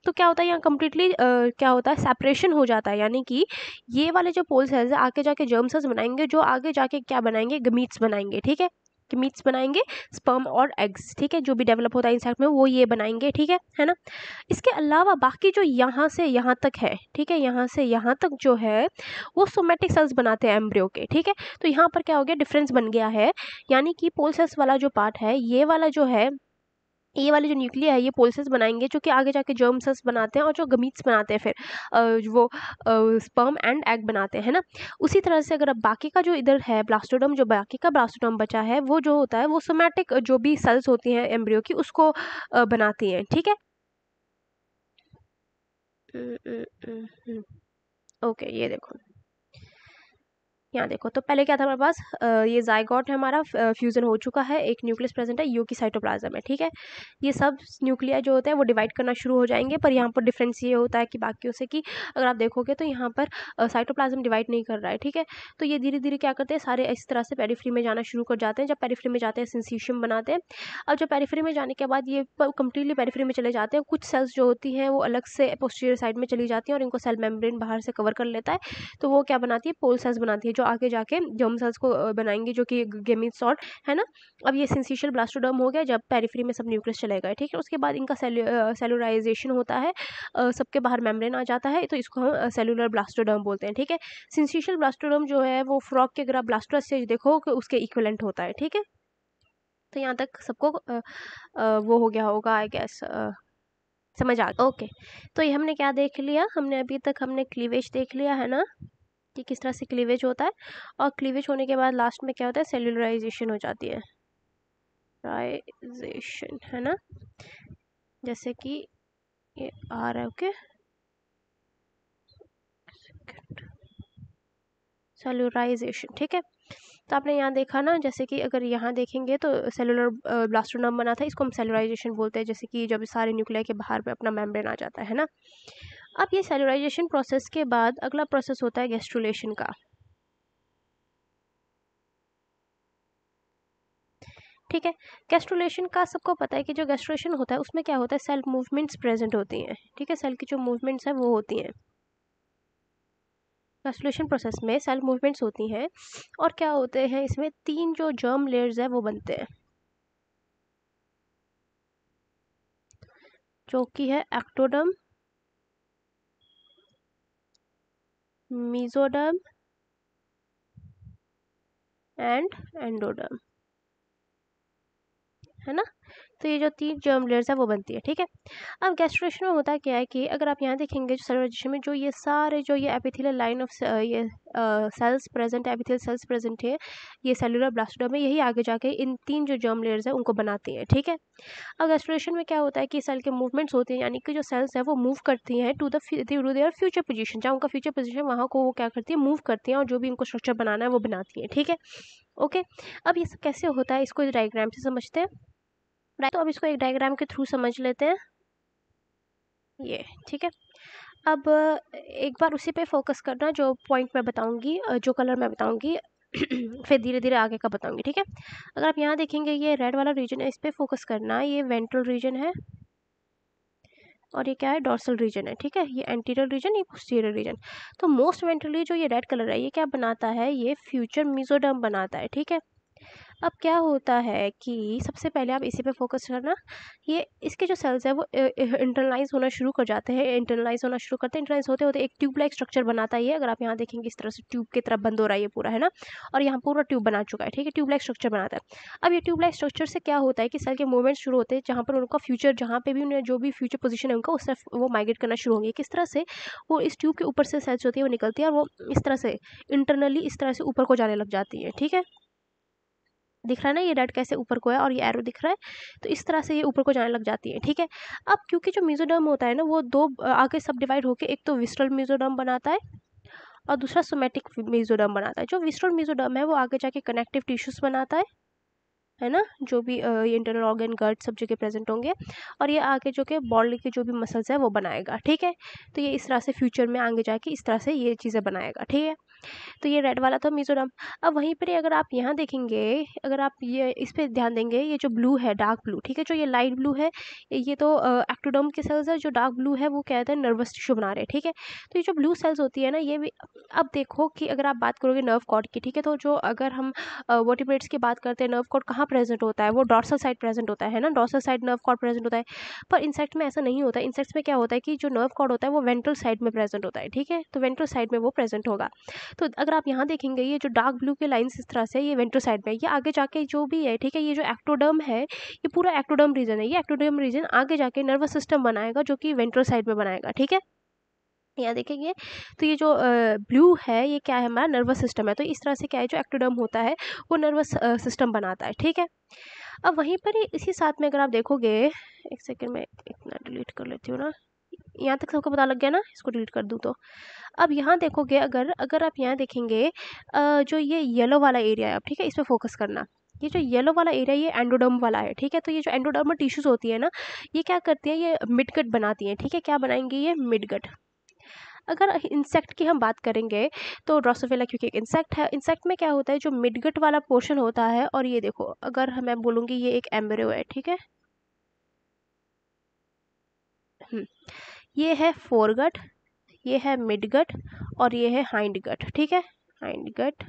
तो क्या होता है, यहाँ कम्प्लीटली क्या होता है, सेपरेशन हो जाता है, यानी कि ये वाले जो पोल सेल्स है आगे जाके जर्म सेल्स बनाएंगे, जो आगे जाके क्या बनाएंगे, गमीट्स बनाएंगे, ठीक है। गमीट्स बनाएंगे, स्पर्म और एग्स, ठीक है, जो भी डेवलप होता है इंसेक्ट में वो ये बनाएंगे, ठीक है ना। इसके अलावा बाकी जो यहाँ से यहाँ तक है, ठीक है, यहाँ से यहाँ तक जो है वो सोमेटिक सेल्स बनाते हैं एम्ब्रियो के, ठीक है। तो यहाँ पर क्या हो गया, डिफरेंस बन गया है, यानी कि पोल सेल्स वाला जो पार्ट है, ये वाला जो है, ये वाले जो न्यूक्लिया है ये पोल सेल्स बनाएंगे, जो कि आगे जाके जर्म सेल्स बनाते हैं और जो गमीट्स बनाते हैं, फिर वो स्पर्म एंड एग बनाते हैं ना। उसी तरह से अगर अब बाकी का जो इधर है ब्लास्टोडर्म, जो बाकी का ब्लास्टोडर्म बचा है, वो जो होता है वो सोमैटिक जो भी सेल्स होती हैं एम्ब्रियो की उसको बनाती हैं, ठीक है। ओके, ये देखो, यहाँ देखो, तो पहले क्या था हमारे पास, ये जाइगोट है हमारा, फ्यूजन हो चुका है, एक न्यूक्लियस प्रेजेंट है, यू की साइटोप्लाज्म है, ठीक है। ये सब न्यूक्लिया जो होते हैं वो डिवाइड करना शुरू हो जाएंगे, पर यहाँ पर डिफरेंस ये होता है कि बाकियों से कि अगर आप देखोगे तो यहाँ पर साइटोप्लाज्म डिवाइड नहीं कर रहा है, ठीक है। तो ये धीरे धीरे क्या करते हैं, सारे इस तरह से पेरिफ्री में जाना शुरू कर जाते हैं। जब पेरिफ्री में जाते हैं सिंसिशियम बनाते हैं। अब जब पेरिफ्री में जाने के बाद ये कम्प्लीटली पेरिफ्री में चले जाते हैं, कुछ सेल्स जो होती हैं वो अलग से पोस्टीरियर साइड में चली जाती हैं और इनको सेल मेम्ब्रेन बाहर से कवर कर लेता है। तो वो क्या बनाती है, पोल सेल्स बनाती है, जो आगे जाके जर्म सेल्स को बनाएंगे, जो कि गेमीट्स और है ना। अब ये सिंसिशियल ब्लास्टोडर्म हो गया जब पेरिफेरी में सब न्यूक्लियस चले गए, ठीक है। उसके बाद इनका सेलुलराइजेशन होता है, सबके बाहर मेम्ब्रेन आ जाता है, तो इसको हम सेलुलर ब्लास्टोडर्म बोलते हैं, ठीक है। सिंसिशियल ब्लास्टोडर्म जो है वो फ्रॉग के अगर आप ब्लास्टोरा स्टेज देखो कि उसके इक्विवेलेंट होता है, ठीक है। तो यहाँ तक सबको वो हो गया होगा, आई गेस, समझ आ गया। ओके, तो ये हमने क्या देख लिया, हमने अभी तक हमने क्लीवेज देख लिया है ना, कि किस तरह से क्लीवेज होता है, और क्लीवेज होने के बाद लास्ट में क्या होता है, सेलुलराइजेशन हो जाती है, राइजेशन, है ना, जैसे कि ये आ रहा है, ओके, सेलुलराइजेशन, ठीक है। तो आपने यहाँ देखा ना, जैसे कि अगर यहाँ देखेंगे तो सेलुलर ब्लास्टोडर्म बना था, इसको हम सेलुलराइजेशन बोलते हैं, जैसे कि जब सारे न्यूक्लियाई के बाहर पे अपना मेम्ब्रेन आ जाता है ना। अब ये सेलुलराइजेशन प्रोसेस के बाद अगला प्रोसेस होता है गैस्ट्रुलेशन का, ठीक है। गैस्ट्रुलेशन का सबको पता है कि जो गैस्ट्रुलेशन होता है उसमें क्या होता है, सेल मूवमेंट्स प्रेजेंट होती हैं, ठीक है, सेल की जो मूवमेंट्स है वो होती हैं। गैस्ट्रुलेशन प्रोसेस में सेल मूवमेंट्स होती हैं, और क्या होते हैं, इसमें 3 जो जर्म लेयर्स है वो बनते हैं, जो कि है एक्टोडर्म, मीजोडर्म एंड एंडोडर्म, है ना। तो ये जो 3 जर्म लेयर्स है वो बनती है, ठीक है। अब गैस्ट्रेशन में होता क्या है कि अगर आप यहाँ देखेंगे सेलुलाइजेशन में जो ये सारे जो ये एपिथेलियल लाइन ऑफ ये सेल्स प्रेजेंट है, एपिथेलियल सेल्स प्रेजेंट है, ये सेलुलर ब्लास्टोडर्म है, यही आगे जाके इन 3 जो जर्म लेयर्स है उनको बनाती हैं, ठीक है। अब गैस्ट्रेशन में क्या होता है कि सेल के मूवमेंट्स होते हैं, यानी कि जो सेल्स है वो मूव करती हैं टू देयर फ्यूचर पोजीशन, जहाँ उनका फ्यूचर पोजीशन वहाँ को वो क्या करती है, मूव करती हैं और जो भी इनको स्ट्रक्चर बनाना है वो बनाती हैं, ठीक है। ओके, अब ये सब कैसे होता है इसको डायग्राम से समझते हैं। तो अब इसको एक डायग्राम के थ्रू समझ लेते हैं, ये ठीक है। अब एक बार उसी पे फोकस करना जो पॉइंट मैं बताऊंगी, जो कलर मैं बताऊंगी फिर धीरे धीरे आगे का बताऊंगी, ठीक है। अगर आप यहाँ देखेंगे ये रेड वाला रीजन है, इस पे फोकस करना, ये वेंट्रल रीजन है और ये क्या है, डोर्सल रीजन है, ठीक है। ये एंटीरियर रीजन, ये पोस्टीरियर रीजन। तो मोस्ट वेंट्रली जो ये रेड कलर है ये क्या बनाता है, ये फ्यूचर मेसोडर्म बनाता है, ठीक है। अब क्या होता है कि सबसे पहले आप इसी पे फोकस करना, ये इसके जो सेल्स है वो इंटरनलाइज होना शुरू कर जाते हैं, इंटरनलाइज होना शुरू करते हैं, इंटरनलाइज होते होते एक ट्यूब लाइक स्ट्रक्चर बनाता है ये। अगर आप यहाँ देखेंगे इस तरह से ट्यूब की तरफ बंद हो रहा है ये पूरा, है ना, और यहाँ पूरा ट्यूब बना चुका है, ठीक है, ट्यूब लाइक स्ट्रक्चर बनाता है। अब ये ट्यूब लाइक स्ट्रक्चर से क्या होता है कि सेल के मूवमेंट शुरू होते हैं, जहाँ पर उनका फ्यूचर, जहाँ पे भी उन्हें जो भी फ्यूचर पोजीशन है उनका, उस तरफ वो माइग्रेट करना शुरू होंगे। किस तरह से, वो इस ट्यूब के ऊपर से सेल्स होती है वो निकलती है और वो इस तरह से इंटरनली इस तरह से ऊपर को जाने लग जाती है, ठीक है। दिख रहा है ना ये रेड कैसे ऊपर को है और ये एरो दिख रहा है, तो इस तरह से ये ऊपर को जाने लग जाती है, ठीक है। अब क्योंकि जो मेसोडर्म होता है ना वो दो आगे सब डिवाइड होके, एक तो विस्ट्रल मेसोडर्म बनाता है और दूसरा सोमेटिक मेसोडर्म बनाता है। जो विस्ट्रल मेसोडर्म है वो आगे जाके कनेक्टिव टिश्यूज बनाता है ना, जो भी ये इंटरनल ऑर्गन गट सब जगह प्रेजेंट होंगे, और ये आगे जो कि बॉडी के जो भी मसल्स है वो बनाएगा, ठीक है। तो ये इस तरह से फ्यूचर में आगे जाके इस तरह से ये चीज़ें बनाएगा, ठीक है। तो ये रेड वाला था मेसोडर्म। अब वहीं पर अगर आप यहाँ देखेंगे, अगर आप ये इस पे ध्यान देंगे, ये जो ब्लू है डार्क ब्लू, ठीक है, जो ये लाइट ब्लू है ये तो एक्टोडर्म के सेल्स है, जो डार्क ब्लू है वो क्या है, नर्वस टिश्यू बना रहे हैं, ठीक है। तो ये जो ब्लू सेल्स होती है ना ये भी, अब देखो कि अगर आप बात करोगे नर्व कॉर्ड की, ठीक है, तो जो अगर हम वर्टिब्रेट्स की बात करते हैं, नर्व कॉर्ड कहाँ प्रेजेंट होता है, वो डॉर्सल साइड प्रेजेंट होता है ना, dorsal side nerve cord present होता है। पर इंसेक्ट में ऐसा नहीं होता है, इंसेक्ट्स में क्या होता है कि जो नर्व कॉर्ड होता है वो वेंट्रल साइड में प्रेजेंट होता है, ठीक है, तो वेंट्रल साइड में वो प्रेजेंट होगा। तो अगर आप यहाँ देखेंगे ये जो डार्क ब्लू के लाइंस इस तरह से, ये वेंट्रल साइड में, ये आगे जाके जो भी है, ठीक है, ये जो एक्टोडर्म है ये पूरा एक्टोडर्म रीजन है, ये एक्टोडर्म रीजन आगे जाके नर्वस सिस्टम बनाएगा जो कि वेंट्रल साइड में बनाएगा, ठीक है। यहाँ देखेंगे तो ये जो ब्लू है ये क्या है, हमारा नर्वस सिस्टम है। तो इस तरह से क्या है, जो एक्टोडर्म होता है वो नर्वस सिस्टम बनाता है, ठीक है। अब वहीं पर ही इसी साथ में अगर आप देखोगे, एक सेकेंड में इतना डिलीट कर लेती हूँ ना, यहाँ तक सबको पता लग गया ना, इसको डिलीट कर दूँ तो। अब यहाँ देखोगे, अगर अगर आप यहाँ देखेंगे जो ये येलो वाला एरिया है, अब ठीक है, इस पर फोकस करना। ये जो येलो वाला एरिया ये एंडोडर्म वाला है, ठीक है। तो ये जो एंडोडर्मल टिश्यूज होती है ना, ये क्या करती है, ये मिडगट बनाती हैं, ठीक है। क्या बनाएंगे, ये मिडगट। अगर इंसेक्ट की हम बात करेंगे तो ड्रोसोफिला क्योंकि एक इंसेक्ट है, इंसेक्ट में क्या होता है, जो मिडगट वाला पोर्शन होता है, और ये देखो अगर मैं बोलूँगी ये एक एम्ब्रियो है, ठीक है, ये है फोरगट, ये है मिडगट और ये है हाइंड गट, ठीक है। हाइंड गट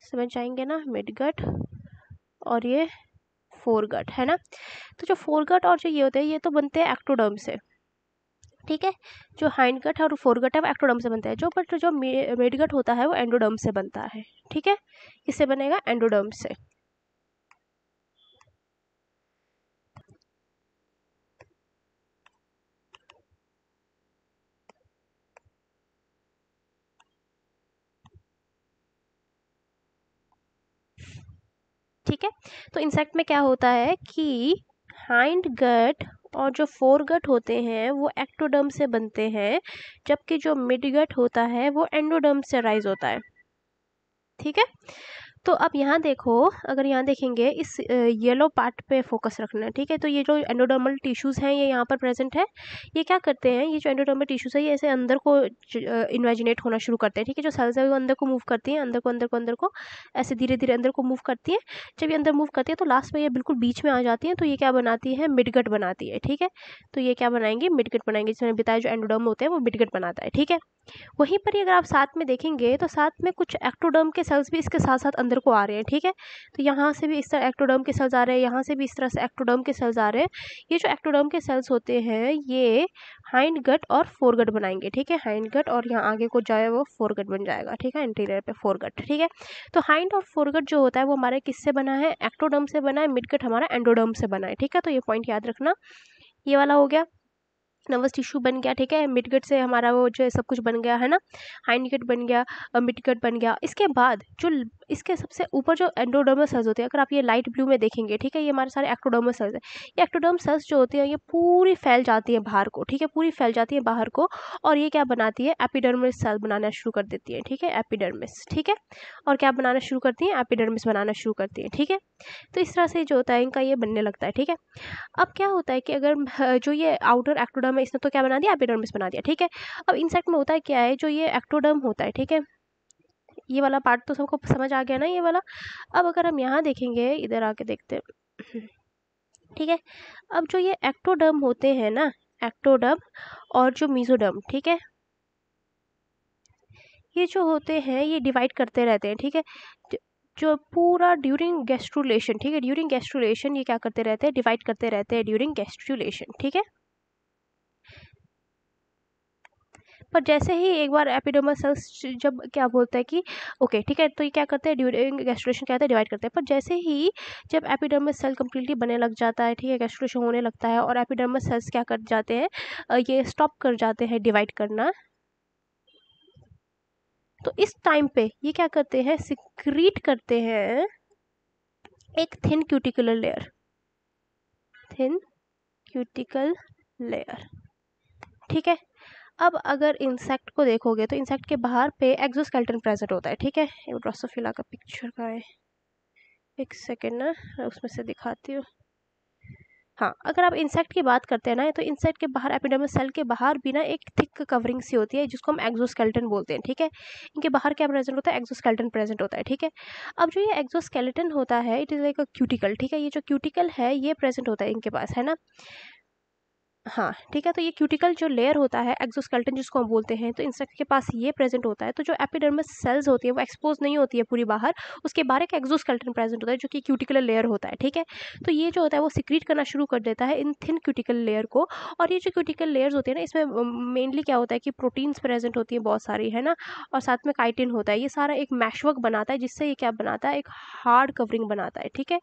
समझ जाएंगे ना, मिडगट और ये फोरगट, है ना। तो जो फोरगट और जो ये होते हैं ये तो बनते हैं एक्टोडर्म से, ठीक है। जो हाइंड गट है और फोरगट है वो एक्टोडर्म से बनता है, जो बट जो मिडगट होता है वो एंडोडर्म से बनता है, ठीक है। किससे बनेगा, एंडोडर्म से। ठीक है। तो इंसेक्ट में क्या होता है कि हाइंड गट और जो फोर गट होते हैं वो एक्टोडर्म से बनते हैं, जबकि जो मिड गट होता है वो एंडोडर्म से राइज होता है, ठीक है। तो अब यहाँ देखो, अगर यहाँ देखेंगे इस येलो पार्ट पे फोकस रखना है, ठीक है। तो ये जो एंडोडर्मल टिश्यूज हैं ये यहाँ पर प्रेजेंट है, ये क्या करते हैं, ये जो एंडोडर्मल टिश्यूज है ये ऐसे अंदर को इन्वेजिनेट होना शुरू करते हैं, ठीक है। जो सेल्स है वो अंदर को मूव करती हैं, अंदर को ऐसे धीरे धीरे अंदर को मूव करती है। जब ये अंदर मूव करती है तो लास्ट में ये बिल्कुल बीच में आ जाती है, तो ये क्या बनाती है, मिडगट बनाती है, ठीक है। तो ये क्या बनाएंगे, मिडगट बनाएंगे, जिसमें बताया जो एंडोडर्म होते हैं वो मिडगट बनाता है, ठीक है। वहीं पर ही अगर आप साथ में देखेंगे तो साथ में कुछ एक्टोडर्म के सेल्स भी इसके साथ साथ अंदर को आ रहे हैं, ठीक है। तो यहाँ से भी इस तरह एक्टोडर्म के सेल्स आ रहे हैं, यहाँ से भी इस तरह से एक्टोडर्म के सेल्स आ रहे हैं। ये जो एक्टोडर्म के सेल्स होते हैं ये हाइंड गट और फोरगट बनाएंगे, ठीक है। हाइंड गट और यहाँ आगे को जाए वो फोरगट बन जाएगा, ठीक है, इंटीरियर पे फोरगट, ठीक है। तो हाइंड और फोरगट जो होता है वो हमारे किससे बना है, एक्टोडर्म से बना है। मिडगट हमारा एंडोडर्म से बना है, ठीक है। तो ये पॉइंट याद रखना। ये वाला हो गया, नर्वस टिश्यू बन गया, ठीक है। मिडगट से हमारा वो जो सब कुछ बन गया है ना, हाइंड गट बन गया, मिडगट बन गया। इसके बाद जो इसके सबसे ऊपर जो एंडोडर्मल सेल्स होते हैं, अगर आप ये लाइट ब्लू में देखेंगे, ठीक है, ये हमारे सारे एक्टोडर्मल सेल्स है। ये एक्टोडर्म सेल्स जो होती हैं ये पूरी फैल जाती है बाहर को, ठीक है, पूरी फैल जाती है बाहर को। और ये क्या बनाती है, एपिडर्मिस सेल बनाना शुरू कर देती है, ठीक है, एपिडर्मिस, ठीक है। और क्या बनाना शुरू करती है, एपिडर्मिस बनाना शुरू करती है, ठीक है। तो इस तरह से जो होता है इनका ये बनने लगता है, ठीक है। अब क्या होता है कि अगर जो ये आउटर एक्टोडर्म है इसने तो क्या बना दिया, एपिडर्मिस बना दिया, ठीक है। अब इनसेक्ट में होता है क्या है, जो ये एक्टोडर्म होता है, ठीक है, ये वाला पार्ट तो सबको समझ आ गया ना, ये वाला। अब अगर हम यहाँ देखेंगे, इधर आके देखते हैं, ठीक है। अब जो ये एक्टोडर्म होते हैं ना, एक्टोडर्म और जो मीजोडर्म, ठीक है, ये जो होते हैं ये डिवाइड करते रहते हैं, ठीक है। जो पूरा ड्यूरिंग गैस्ट्रुलेशन, ठीक है, ड्यूरिंग गैस्ट्रुलेशन ये क्या करते रहते हैं, डिवाइड करते रहते हैं ड्यूरिंग गैस्ट्रुलेशन, ठीक है। पर जैसे ही एक बार एपिडर्मल सेल्स जब क्या बोलता है कि ओके, ठीक है, तो ये क्या करते हैं, ड्यूरिंग गैस्ट्रुलेशन क्या होता है, डिवाइड करते हैं। पर जैसे ही जब एपिडर्मल सेल कम्प्लीटली बनने लग जाता है, ठीक है, गैस्ट्रुलेशन होने लगता है और एपिडर्मल सेल्स क्या कर जाते हैं, ये स्टॉप कर जाते हैं डिवाइड करना। तो इस टाइम पे ये क्या करते हैं, सिक्रीट करते हैं एक thin cuticular layer, thin cuticle layer, ठीक है। अब अगर इंसेक्ट को देखोगे तो इंसेक्ट के बाहर पे एक्सोस्केलेटन प्रेजेंट होता है, ठीक है। ये ड्रोसोफिला का पिक्चर का है, एक सेकेंड ना, उसमें से दिखाती हूँ। हाँ, अगर आप इंसेक्ट की बात करते हैं ना, तो इंसेक्ट के बाहर एपिडर्मिस सेल के बाहर भी ना एक थिक कवरिंग सी होती है जिसको हम एक्सोस्केलेटन बोलते हैं, ठीक है। इनके बाहर क्या प्रेजेंट होता है, एक्सोस्केलेटन प्रेजेंट होता है, ठीक है। अब जो ये एक्सोस्केलेटन होता है it is like a cuticle, ठीक है। ये जो क्यूटिकल है ये प्रेजेंट होता है इनके पास, है ना। हाँ, ठीक है। तो ये क्यूटिकल जो लेयर होता है एक्सोस्केलेटन जिसको हम बोलते हैं, तो इंसेक्ट के पास ये प्रेजेंट होता है। तो जो एपिडर्मिस सेल्स होती है वो एक्सपोज नहीं होती है पूरी बाहर, उसके बाहर एक एक्सोस्केलेटन प्रेजेंट होता है जो कि क्यूटिकल लेयर होता है, ठीक है। तो ये जो होता है वो सिक्रीट करना शुरू कर देता है इन थिन क्यूटिकल लेयर को। और ये जो क्यूटिकल लेयर्स होती है ना, इसमें मेनली क्या होता है कि प्रोटीन्स प्रेजेंट होती है बहुत सारी, है ना, और साथ में काइटिन होता है। ये सारा एक मैशवर्क बनाता है जिससे ये क्या बनाता है, एक हार्ड कवरिंग बनाता है, ठीक है,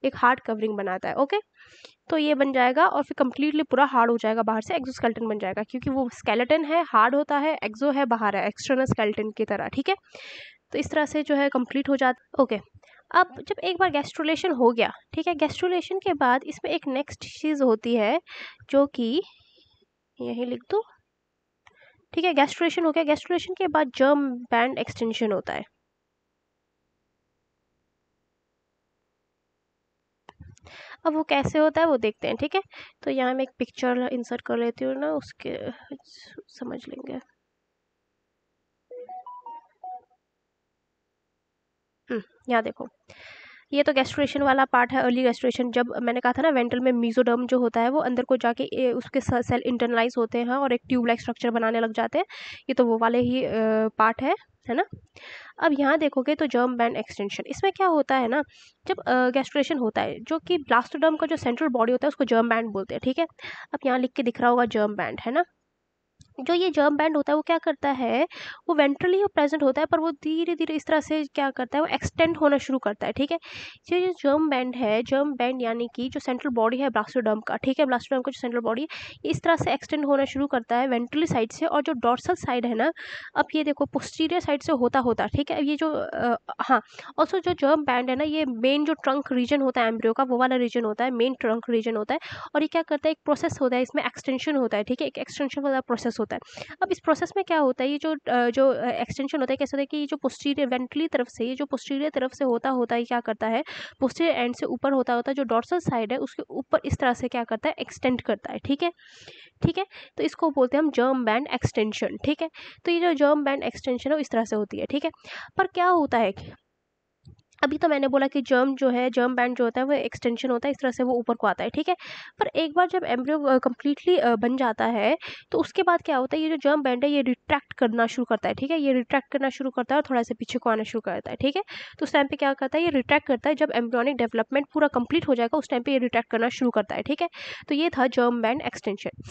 एक हार्ड कवरिंग बनाता है, ओके। तो ये बन जाएगा और फिर कम्प्लीटली पूरा हार्ड हो जाएगा, बाहर से एक्सोस्केलेटन बन जाएगा, क्योंकि वो स्केलेटन है, हार्ड होता है, एक्सो है, बाहर है, एक्सटर्नल स्केलेटन की तरह, ठीक है। तो इस तरह से जो है कंप्लीट हो जाता, ओके। अब जब एक बार गैस्ट्रुलेशन हो गया, ठीक है, गैस्ट्रुलेशन के बाद इसमें एक नेक्स्ट चीज़ होती है जो कि यही लिख दो, ठीक है। गैस्ट्रुलेशन हो गया, गैस्ट्रुलेशन के बाद जर्म बैंड एक्सटेंशन होता है। अब वो कैसे होता है वो देखते हैं, ठीक है। तो यहाँ मैं एक पिक्चर इंसर्ट कर लेती हूँ ना, उसके समझ लेंगे। यहाँ देखो, ये तो गैस्ट्रेशन वाला पार्ट है, अर्ली गैस्ट्रेशन। जब मैंने कहा था ना वेंट्रल में मीजोडर्म जो होता है वो अंदर को जाके उसके सेल इंटरनलाइज होते हैं और एक ट्यूब लाइक स्ट्रक्चर बनाने लग जाते हैं। ये तो वो वाले ही पार्ट है ना। अब यहाँ देखोगे तो जर्म बैंड एक्सटेंशन, इसमें क्या होता है ना, जब गैस्ट्रेशन होता है जो कि ब्लास्टोडर्म का जो सेंट्रल बॉडी होता है उसको जर्म बैंड बोलते हैं, ठीक है। अब यहाँ लिख के दिख रहा होगा जर्म बैंड, है ना। जो ये जर्म बैंड होता है वो क्या करता है, वो वेंट्रली प्रेजेंट होता है पर वो धीरे धीरे इस तरह से क्या करता है, वो एक्सटेंड होना शुरू करता है, ठीक है। ये जो जर्म बैंड है, जर्म बैंड यानी कि जो सेंट्रल बॉडी है ब्लास्टोडर्म का, ठीक है, ब्लास्टोडर्म का जो सेंट्रल बॉडी इस तरह से एक्सटेंड होना शुरू करता है वेंट्रली साइड से। और जो डॉर्सल साइड है ना, अब ये देखो पोस्टीरियर साइड से होता होता, ठीक है। ये जो हाँ, ऑल्सो जो जर्म बैंड है ना, ये मेन जो ट्रंक रीजन होता है एम्ब्रियो का, वो वाला रीजन होता है, मेन ट्रंक रीजन होता है। और ये क्या करता है, एक प्रोसेस होता है इसमें, एक्सटेंशन होता है, ठीक है, एक एक्सटेंशन वाला प्रोसेस होता है। अब इस प्रोसेस में क्या होता है, ये जो एक्सटेंशन होता है कैसे होता है कि ये जो पोस्टीरियर वेंट्रली तरफ से, ये जो पोस्टीरियर तरफ से होता होता है क्या करता है, पोस्टीरियर एंड से ऊपर होता होता है जो डॉर्सल साइड है उसके ऊपर इस तरह से क्या करता है, एक्सटेंड करता है, ठीक है, ठीक है। तो इसको बोलते हैं हम जर्म बैंड एक्सटेंशन, ठीक है। तो ये जो जर्म बैंड एक्सटेंशन है वो इस तरह से होती है, ठीक है। पर क्या होता है अभी तो मैंने बोला कि जर्म जो है, जर्म बैंड जो होता है वो एक्सटेंशन होता है, इस तरह से वो ऊपर को आता है, ठीक है। पर एक बार जब एम्ब्रियो कंप्लीटली बन जाता है तो उसके बाद क्या होता है, ये जो जर्म बैंड है ये रिट्रैक्ट करना शुरू करता है, ठीक है। ये रिट्रैक्ट करना शुरू करता है और थोड़ा सा पीछे को आना शुरू करता है, ठीक है। तो उस टाइम पे क्या करता है, ये रिट्रैक्ट करता है। जब एम्ब्रियोनिक डेवलपमेंट पूरा कंप्लीट हो जाएगा उस टाइम पे ये रिट्रैक्ट करना शुरू करता है, ठीक है। तो ये था जर्म बैंड एक्सटेंशन।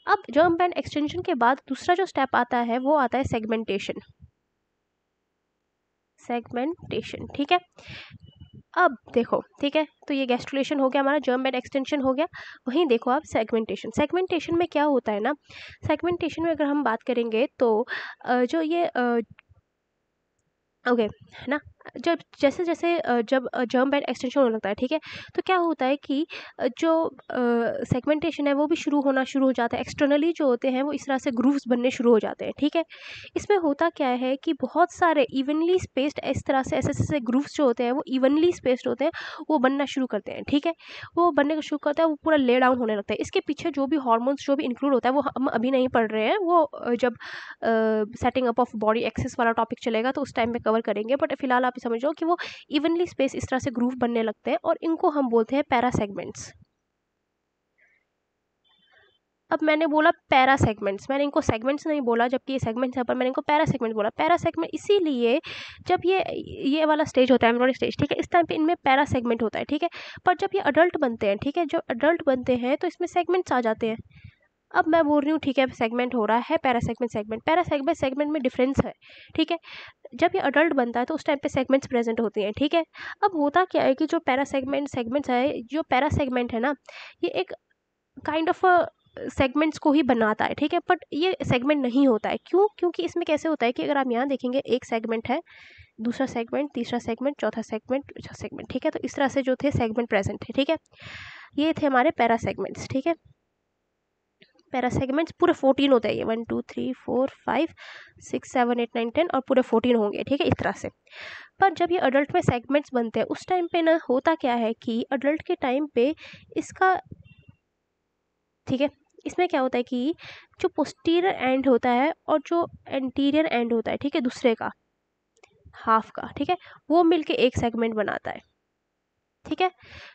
अब जर्म बैंड एक्सटेंशन के बाद दूसरा जो स्टेप आता है वो आता है सेगमेंटेशन। सेगमेंटेशन, ठीक है। अब देखो, ठीक है, तो ये गैस्ट्रुलेशन हो गया, हमारा जर्म बैंड एक्सटेंशन हो गया। वहीं देखो आप सेगमेंटेशन। सेगमेंटेशन में क्या होता है ना, सेगमेंटेशन में अगर हम बात करेंगे तो जो ये ओके, है ना। जब जैसे जैसे जब जर्म बैंड एक्सटेंशन होने लगता है, ठीक है, तो क्या होता है कि जो सेगमेंटेशन है वो भी शुरू हो जाता है। एक्सटर्नली जो होते हैं वो इस तरह से ग्रूव्स बनने शुरू हो जाते हैं, ठीक है। इसमें होता क्या है कि बहुत सारे इवनली स्पेस्ड इस तरह से ऐसे ऐसे ग्रूव्स जो होते हैं वो इवनली स्पेस्ड होते हैं, वो बनना शुरू करते हैं, ठीक है। वो बनने का शुरू करता है, वो पूरा ले डाउन होने लगता है। इसके पीछे जो भी हॉर्मोन्स जो भी इंक्लूड होता है वो हम अभी नहीं पढ़ रहे हैं, वो जब setting up of body axes वाला टॉपिक चलेगा तो उस टाइम में कवर करेंगे। बट फिलहाल आप समझो कि वो इवनली स्पेस इस तरह से ग्रूव बनने लगते हैं और इनको हम बोलते हैं पैरा सेगमेंट्स। अब मैंने बोला पैरा सेगमेंट्स, मैंने इनको सेगमेंट्स नहीं बोला जबकि ये सेगमेंट्स है, पर मैंने इनको पैरा सेगमेंट बोला। पैरा सेगमेंट इसीलिए जब ये वाला स्टेज होता है एम्ब्रियोनिक स्टेज, ठीक है, इस टाइम पे इनमें पैरा सेगमेंट होता है, ठीक है। पर जब ये अडल्ट बनते हैं, ठीक है, जब अडल्ट बनते हैं तो इसमें सेगमेंट्स आ जाते हैं। अब मैं बोल रही हूँ, ठीक है, सेगमेंट हो रहा है, पैरा सेगमेंट सेगमेंट में डिफरेंस है, ठीक है। जब ये अडल्ट बनता है तो उस टाइम पे सेगमेंट्स प्रेजेंट होती हैं, ठीक है। अब होता क्या है कि जो पैरा सेगमेंट्स है, जो पैरा सेगमेंट है ना, ये एक काइंड ऑफ सेगमेंट्स को ही बनाता है, ठीक है। बट ये सेगमेंट नहीं होता है, क्यों? क्योंकि इसमें कैसे होता है कि अगर आप यहाँ देखेंगे, एक सेगमेंट है, दूसरा सेगमेंट, तीसरा सेगमेंट, चौथा सेगमेंट, पांचवा सेगमेंट, ठीक है। तो इस तरह से जो थे सेगमेंट प्रेजेंट है, ठीक है। ये थे हमारे पैरा सेगमेंट्स, ठीक है। पैरा सेगमेंट्स पूरे 14 होते हैं, ये 1 2 3 4 5 6 7 8 9 10 और पूरे 14 होंगे, ठीक है, इस तरह से। पर जब ये अडल्ट में सेगमेंट्स बनते हैं उस टाइम पे ना होता क्या है कि अडल्ट के टाइम पे इसका, ठीक है, इसमें क्या होता है कि जो पोस्टीरियर एंड होता है और जो एंटीरियर एंड होता है, ठीक है, दूसरे का हाफ का, ठीक है, वो मिलके एक सेगमेंट बनाता है, ठीक है।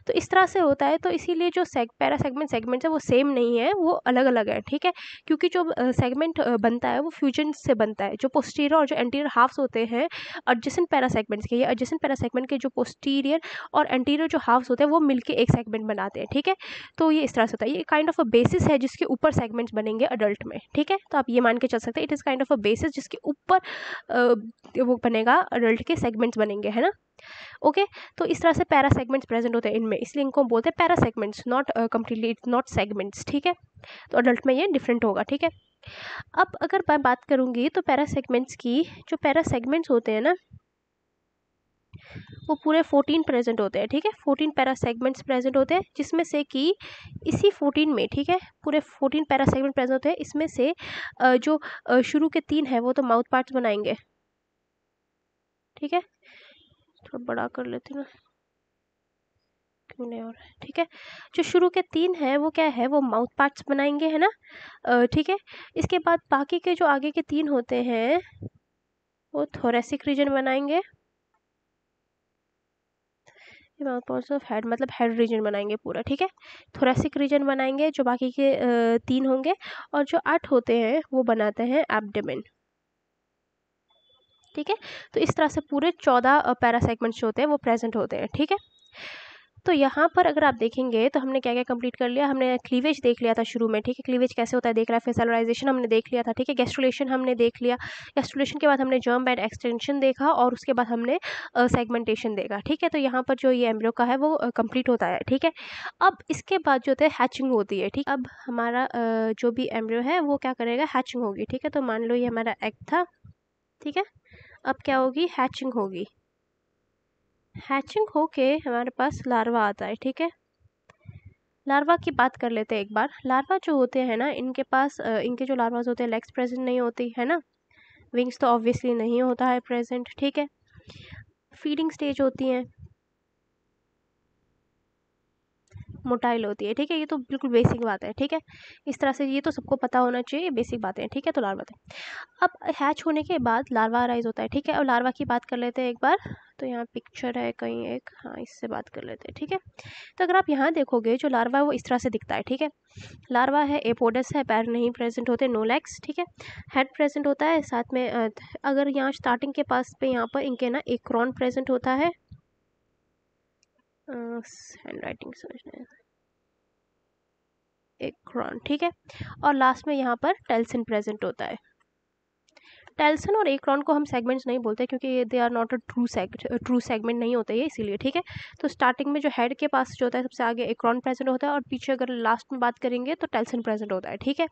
तो इस तरह से होता है, तो इसीलिए जो पैरा सेगमेंट्स है वो सेम नहीं है, वो अलग अलग है, ठीक है। क्योंकि जो सेगमेंट बनता है वो फ्यूजन से बनता है। जो पोस्टीरियर और जो एंटीरियर हाफ्स होते हैं एडजेसेंट पैरा सेगमेंट्स के, ये एडजेसेंट पैरा सेगमेंट के जो पोस्टीरियर और एंटीरियर जो हाफ्स होते हैं वो मिलके एक सेगमेंट बनाते हैं, ठीक है। तो ये इस तरह से होता है, ये काइंड ऑफ अ बेसिस है जिसके ऊपर सेगमेंट्स बनेंगे अडल्ट में, ठीक है। तो आप ये मान के चल सकते हैं, it is kind of a basis जिसके ऊपर वो बनेगा, अडल्ट के सेगमेंट्स बनेंगे, है ना। ओके, तो इस तरह से पैरा सेगमेंट्स प्रेजेंट होते हैं इनमें, इसलिए इनको बोलते हैं para segments, not completely, it's not segments, ठीक है। तो अडल्ट में ये डिफरेंट होगा, ठीक है। अब अगर मैं बात करूंगी तो पैरा सेगमेंट्स की, जो पैरा सेगमेंट्स होते हैं ना वो पूरे 14 प्रेजेंट होते हैं, ठीक है। 14 पैरा सेगमेंट्स प्रेजेंट होते हैं, जिसमें से कि इसी 14 में, ठीक है, पूरे 14 पैरा सेगमेंट प्रेजेंट होते हैं। इसमें से जो शुरू के 3 है वो तो माउथ पार्ट्स बनाएंगे, ठीक है। थोड़ा बड़ा कर लेती हूँ, क्यों नहीं हो रहा है, ठीक है। जो शुरू के 3 है वो क्या है, वो माउथ पार्ट्स बनाएंगे, है ना, ठीक है। इसके बाद बाकी के जो आगे के 3 होते हैं वो थोरेसिक रीजन बनाएंगे, माउथ पार्ट्स ऑफ हेड मतलब हेड रीजन बनाएंगे पूरा, ठीक है। थोरेसिक रीजन बनाएंगे जो बाकी के 3 होंगे, और जो 8 होते हैं वो बनाते हैं एब्डोमेन, ठीक है। तो इस तरह से पूरे 14 पैरा सेगमेंट्स जो होते हैं वो प्रेजेंट होते हैं, ठीक है। तो यहाँ पर अगर आप देखेंगे तो हमने क्या क्या कंप्लीट कर लिया, हमने क्लीवेज देख लिया था शुरू में, ठीक है, क्लीवेज कैसे होता है देख रहा है, फिर सेलुलाइजेशन हमने देख लिया था, ठीक है, गैस्ट्रुलेशन हमने देख लिया, गैस्ट्रुलेशन के बाद हमने जर्म बैंड एक्सटेंशन देखा और उसके बाद हमने सेगमेंटेशन देखा, ठीक है। तो यहाँ पर जो ये एम्ब्रियो का है वो कंप्लीट होता है, ठीक है। अब इसके बाद जो होता है हैचिंग होती है, ठीक। अब हमारा जो भी एम्ब्रियो है वो क्या करेगा, हैचिंग होगी, ठीक है। तो मान लो ये हमारा एग था, ठीक है। अब क्या होगी, हैचिंग होगी, हैचिंग होके हमारे पास लार्वा आता है, ठीक है। लार्वा की बात कर लेते हैं एक बार। लार्वा जो होते हैं ना, इनके पास इनके जो लार्वाज होते हैं लेग्स प्रेजेंट नहीं होती है ना, विंग्स तो ऑब्वियसली नहीं होता है प्रेजेंट, ठीक है। फीडिंग स्टेज होती हैं, मोटाइल होती है, ठीक है। ये तो बिल्कुल बेसिक बात है, ठीक है। इस तरह से ये तो सबको पता होना चाहिए, बेसिक बातें हैं, ठीक है। तो लार्वा थे, अब हैच होने के बाद लार्वा राइज होता है, ठीक है। अब लार्वा की बात कर लेते हैं एक बार। तो यहाँ पिक्चर है कहीं एक, हाँ इससे बात कर लेते हैं, ठीक है। तो अगर आप यहाँ देखोगे जो लार्वा है वो इस तरह से दिखता है, ठीक है। लार्वा है, एपोडस है, पैर नहीं प्रेजेंट होते, नो लेग्स, ठीक है। हेड प्रेजेंट होता है, साथ में अगर यहाँ स्टार्टिंग के पास पे यहाँ पर इनके ना एक्रोन प्रेजेंट होता है, हैंड राइटिंग समझना है, एक्रोन, ठीक है। और लास्ट में यहाँ पर टेल्सन प्रेजेंट होता है। टेल्सन और एक्रोन को हम सेगमेंट्स नहीं बोलते क्योंकि they are not a true segment नहीं होते ये, इसीलिए, ठीक है। तो स्टार्टिंग में जो हेड के पास जो होता है सबसे आगे एक्रोन प्रेजेंट होता है और पीछे अगर लास्ट में बात करेंगे तो टेल्सन प्रेजेंट होता है, ठीक है।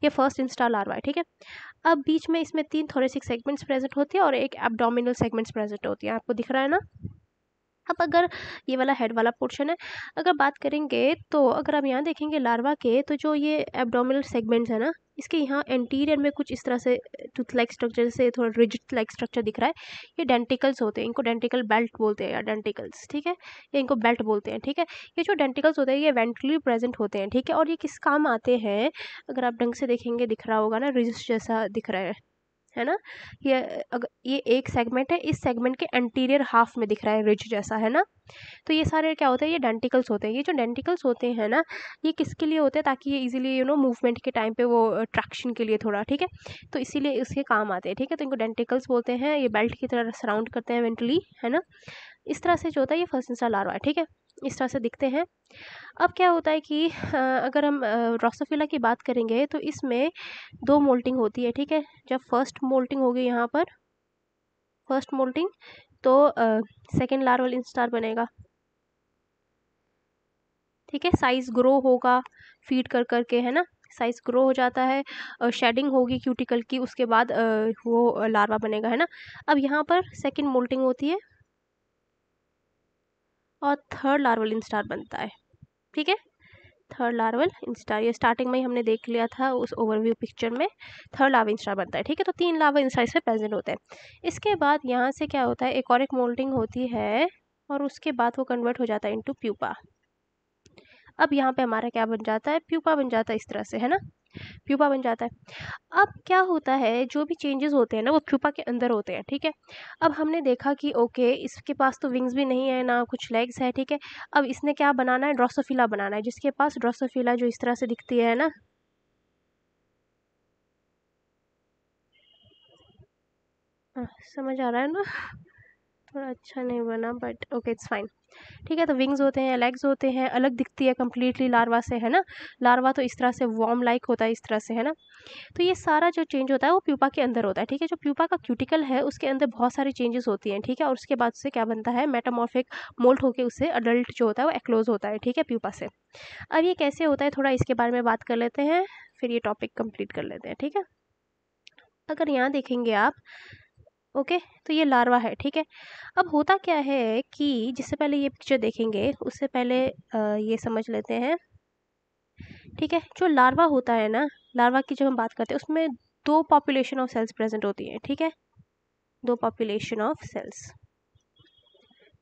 ये फर्स्ट इंस्टा लार्वा है, ठीक है। अब बीच में इसमें 3 थोरेसिक सेगमेंट्स प्रेजेंट होती है और एक एब्डोमिनल सेगमेंट्स प्रेजेंट होती है, आपको दिख रहा है ना। अब अगर ये वाला हेड वाला पोर्शन है, अगर बात करेंगे तो अगर आप यहाँ देखेंगे लार्वा के, तो जो ये एब्डोमिनल सेगमेंट्स है ना, इसके यहाँ एंटीरियर में कुछ इस तरह से टूथ लाइक स्ट्रक्चर से थोड़ा रिजिड लाइक स्ट्रक्चर दिख रहा है। ये डेंटिकल्स होते हैं, इनको डेंटिकल बेल्ट बोलते हैं या डेंटिकल्स, ठीक है। ये इनको बेल्ट बोलते हैं, ठीक है। ये जो डेंटिकल्स होते हैं ये वेंट्रली प्रेजेंट होते हैं, ठीक है। और ये किस काम आते हैं, अगर आप ढंग से देखेंगे दिख रहा होगा ना, रिजिड जैसा दिख रहा है ना। ये अगर ये एक सेगमेंट है, इस सेगमेंट के एंटीरियर हाफ में दिख रहा है रिज जैसा, है ना। तो ये सारे क्या होते हैं, ये डेंटिकल्स होते हैं। ये जो डेंटिकल्स होते हैं ना, ये किसके लिए होते हैं, ताकि ये इजीली मूवमेंट के टाइम पे वो ट्रैक्शन के लिए थोड़ा, ठीक है। तो इसीलिए इसके काम आते हैं, ठीक है। तो इनको डेंटिकल्स बोलते हैं, ये बेल्ट की तरह सराउंड करते हैं वेंट्रली, है ना। इस तरह से जो होता है ये फर्स्ट इंस्टा लार्वा है, ठीक है। इस तरह से दिखते हैं। अब क्या होता है कि अगर हम ड्रोसोफिला की बात करेंगे तो इसमें 2 मोल्टिंग होती है, ठीक है। जब फर्स्ट मोल्टिंग होगी यहाँ पर, फर्स्ट मोल्टिंग, तो सेकेंड लार्वल इंस्टार बनेगा, ठीक है। साइज ग्रो होगा फीड कर करके, है ना। साइज ग्रो हो जाता है, शेडिंग होगी क्यूटिकल की, उसके बाद वो लार्वा बनेगा, है ना। अब यहाँ पर सेकेंड मोल्टिंग होती है और थर्ड लार्वल इंस्टार बनता है, ठीक है। थर्ड लार्वल इंस्टार, ये स्टार्टिंग में ही हमने देख लिया था उस ओवरव्यू पिक्चर में, थर्ड लार्वा इंस्टार बनता है, ठीक है। तो 3 लार्वा इंस्टार इसमें प्रेजेंट होते हैं। इसके बाद यहाँ से क्या होता है, एक और एक मोल्टिंग होती है और उसके बाद वो कन्वर्ट हो जाता है इनटू प्यूपा। अब यहाँ पे हमारा क्या बन जाता है, प्यूपा बन जाता है, इस तरह से, है ना। प्यूपा बन जाता है। अब क्या होता है, जो भी चेंजेस होते हैं ना वो प्यूपा के अंदर होते हैं, ठीक है। अब हमने देखा कि ओके इसके पास तो विंग्स भी नहीं है ना कुछ लेग्स है, ठीक है। अब इसने क्या बनाना है, ड्रोसोफिला बनाना है, जिसके पास ड्रोसोफिला जो इस तरह से दिखती है ना, समझ आ रहा है ना, थोड़ा अच्छा नहीं बना बट ओके इट्स फाइन, ठीक है। तो विंग्स होते हैं, लेग्स होते हैं, अलग दिखती है कम्प्लीटली लार्वा से, है ना। लार्वा तो इस तरह से वॉर्म लाइक होता है, इस तरह से, है ना। तो ये सारा जो चेंज होता है वो प्यूपा के अंदर होता है, ठीक है। जो प्यूपा का क्यूटिकल है उसके अंदर बहुत सारी चेंजेस होती हैं, ठीक है। और उसके बाद से क्या बनता है, मेटामॉर्फिक मोल्ट होकर उससे अडल्ट जो होता है वो एक्लोज होता है, ठीक है, प्यूपा से। अब ये कैसे होता है थोड़ा इसके बारे में बात कर लेते हैं, फिर ये टॉपिक कंप्लीट कर लेते हैं, ठीक है। अगर यहाँ देखेंगे आप, ओके, तो ये लार्वा है, ठीक है। अब होता क्या है कि जिससे पहले ये पिक्चर देखेंगे उससे पहले ये समझ लेते हैं, ठीक है। जो लार्वा होता है ना, लार्वा की जब हम बात करते हैं उसमें 2 पॉपुलेशन ऑफ सेल्स प्रेजेंट होती है, ठीक है। 2 population of cells,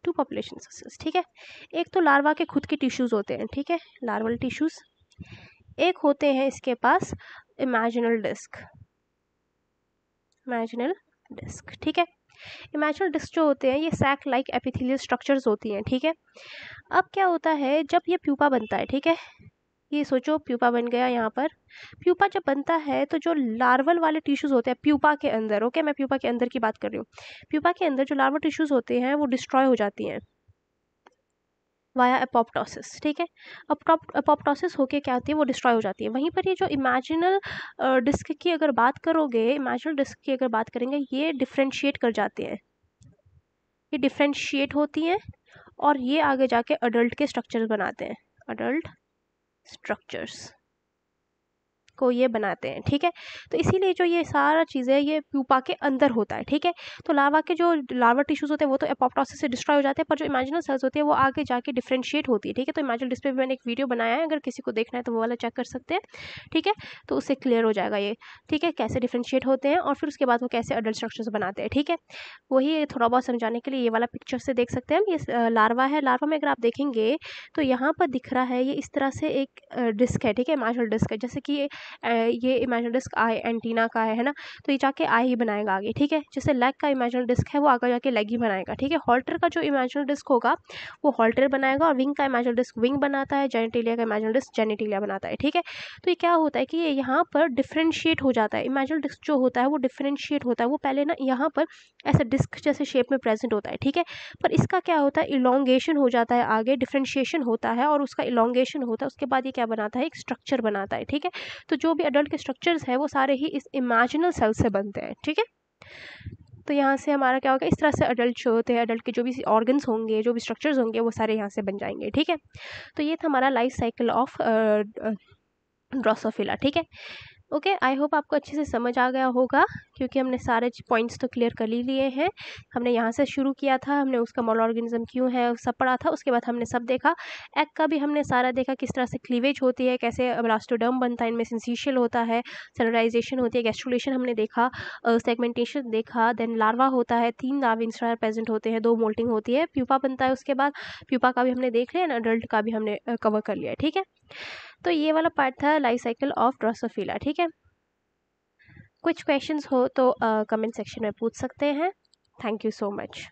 2 population of cells, ठीक है। एक तो लार्वा के खुद के टिश्यूज होते हैं, ठीक है, लार्वल टिश्यूज। एक होते हैं इसके पास इमेजिनल डिस्क, इमेजिनल डिस्क, ठीक है। इमेजिनल डिस्क जो होते हैं ये सैक लाइक एपिथेलियल स्ट्रक्चर्स होती हैं, ठीक है। अब क्या होता है जब ये प्यूपा बनता है, ठीक है, ये सोचो प्यूपा बन गया यहाँ पर। प्यूपा जब बनता है तो जो लार्वल वाले टिश्यूज होते हैं प्यूपा के अंदर, ओके, मैं प्यूपा के अंदर की बात कर रही हूँ। प्यूपा के अंदर जो लार्वल टिश्यूज होते हैं वो डिस्ट्रॉय हो जाती हैं वाया एपोप्टोसिस, ठीक है। एपोप्टोसिस होके क्या होती है, वो डिस्ट्रॉय हो जाती है। वहीं पर ये जो इमेजिनल डिस्क की अगर बात करोगे, इमेजिनल डिस्क की अगर बात करेंगे, ये डिफ्रेंशिएट कर जाते हैं, ये डिफ्रेंशिएट होती हैं और ये आगे जाके अडल्ट के स्ट्रक्चर्स बनाते हैं, अडल्ट स्ट्रक्चर्स को ये बनाते हैं, ठीक है। तो इसीलिए जो ये सारा चीज़ें ये प्यूपा के अंदर होता है, ठीक है। तो लार्वा के जो लार्वा टिश्यूज होते हैं वो तो एपोप्टोसिस से डिस्ट्रॉय हो जाते हैं, पर जो इमेजिनल सेल्स होती है वो आगे जाके डिफ्रेंशिएट होती है, ठीक है। तो इमेजिनल डिस्क पे भी मैंने एक वीडियो बनाया है, अगर किसी को देखना है तो वो वाला चेक कर सकते हैं, ठीक है। तो उससे क्लियर हो जाएगा ये, ठीक है, कैसे डिफ्रेंशिएट होते हैं और फिर उसके बाद वो कैसे अडल्ट स्ट्रक्चर्स बनाते हैं, ठीक है। वही थोड़ा बहुत समझाने के लिए ये वाला पिक्चर से देख सकते हैं हम। ये लार्वा है, लार्वा में अगर आप देखेंगे तो यहाँ पर दिख रहा है ये इस तरह से एक डिस्क है, ठीक है, इमेजिनल डिस्क है, जैसे कि ये इमेजिनरी डिस्क आई एंटीना का है ना, तो ये जाके आई ही बनाएगा आगे, ठीक है। जैसे लेग का इमेजिनरी डिस्क है वो आगे जाके लेग ही बनाएगा, ठीक है। हॉल्टर का जो इमेजिनरी डिस्क होगा वो हॉल्टर बनाएगा, और विंग का इमेजिनरी डिस्क विंग बनाता है, जेनिटेलिया का इमेजिनरी डिस्क जेनिटेलिया बनाता है, ठीक है। तो ये क्या होता है कि ये यहाँ पर डिफ्रेंशिएट हो जाता है, इमेजिनरी डिस्क जो होता है वो डिफ्रेंशिएट होता है, वो पहले ना यहाँ पर ऐसा डिस्क जैसे शेप में प्रेजेंट होता है, ठीक है। पर इसका क्या होता है, इलोंगेशन हो जाता है, आगे डिफ्रेंशिएशन होता है और उसका इलोंगेशन होता है, उसके बाद ये क्या बनाता है, एक स्ट्रक्चर बनाता है, ठीक है। तो जो भी अडल्ट के स्ट्रक्चर्स है वो सारे ही इस इमेजिनल सेल से बनते हैं, ठीक है। तो यहाँ से हमारा क्या होगा, इस तरह से अडल्ट जो होते हैं, अडल्ट के जो भी ऑर्गन्स होंगे, जो भी स्ट्रक्चर्स होंगे, वो सारे यहाँ से बन जाएंगे, ठीक है। तो ये था हमारा लाइफ साइकिल ऑफ ड्रोसोफिला, ठीक है। ओके, आई होप आपको अच्छे से समझ आ गया होगा, क्योंकि हमने सारे पॉइंट्स तो क्लियर कर ही लिए हैं। हमने यहाँ से शुरू किया था, हमने उसका मोल ऑर्गेनिज्म क्यों है सब पढ़ा था, उसके बाद हमने सब देखा। एग का भी हमने सारा देखा, किस तरह से क्लीवेज होती है, कैसे ब्लास्टोडर्म बनता है, इनमें सिंसिशियल होता है, सेलुलाइजेशन होती है, गैस्ट्रुलेशन हमने देखा, सेगमेंटेशन देखा, देन लार्वा होता है, 3 लार्वा इंस्टार प्रेजेंट होते हैं, 2 मोल्टिंग होती है, प्यूपा बनता है, उसके बाद प्यूपा का भी हमने देख लिया, अडल्ट का भी हमने कवर कर लिया, ठीक है। तो ये वाला पार्ट था लाइफ साइकिल ऑफ ड्रोसोफिला, ठीक है। कुछ क्वेश्चंस हो तो कमेंट सेक्शन में पूछ सकते हैं। Thank you so much.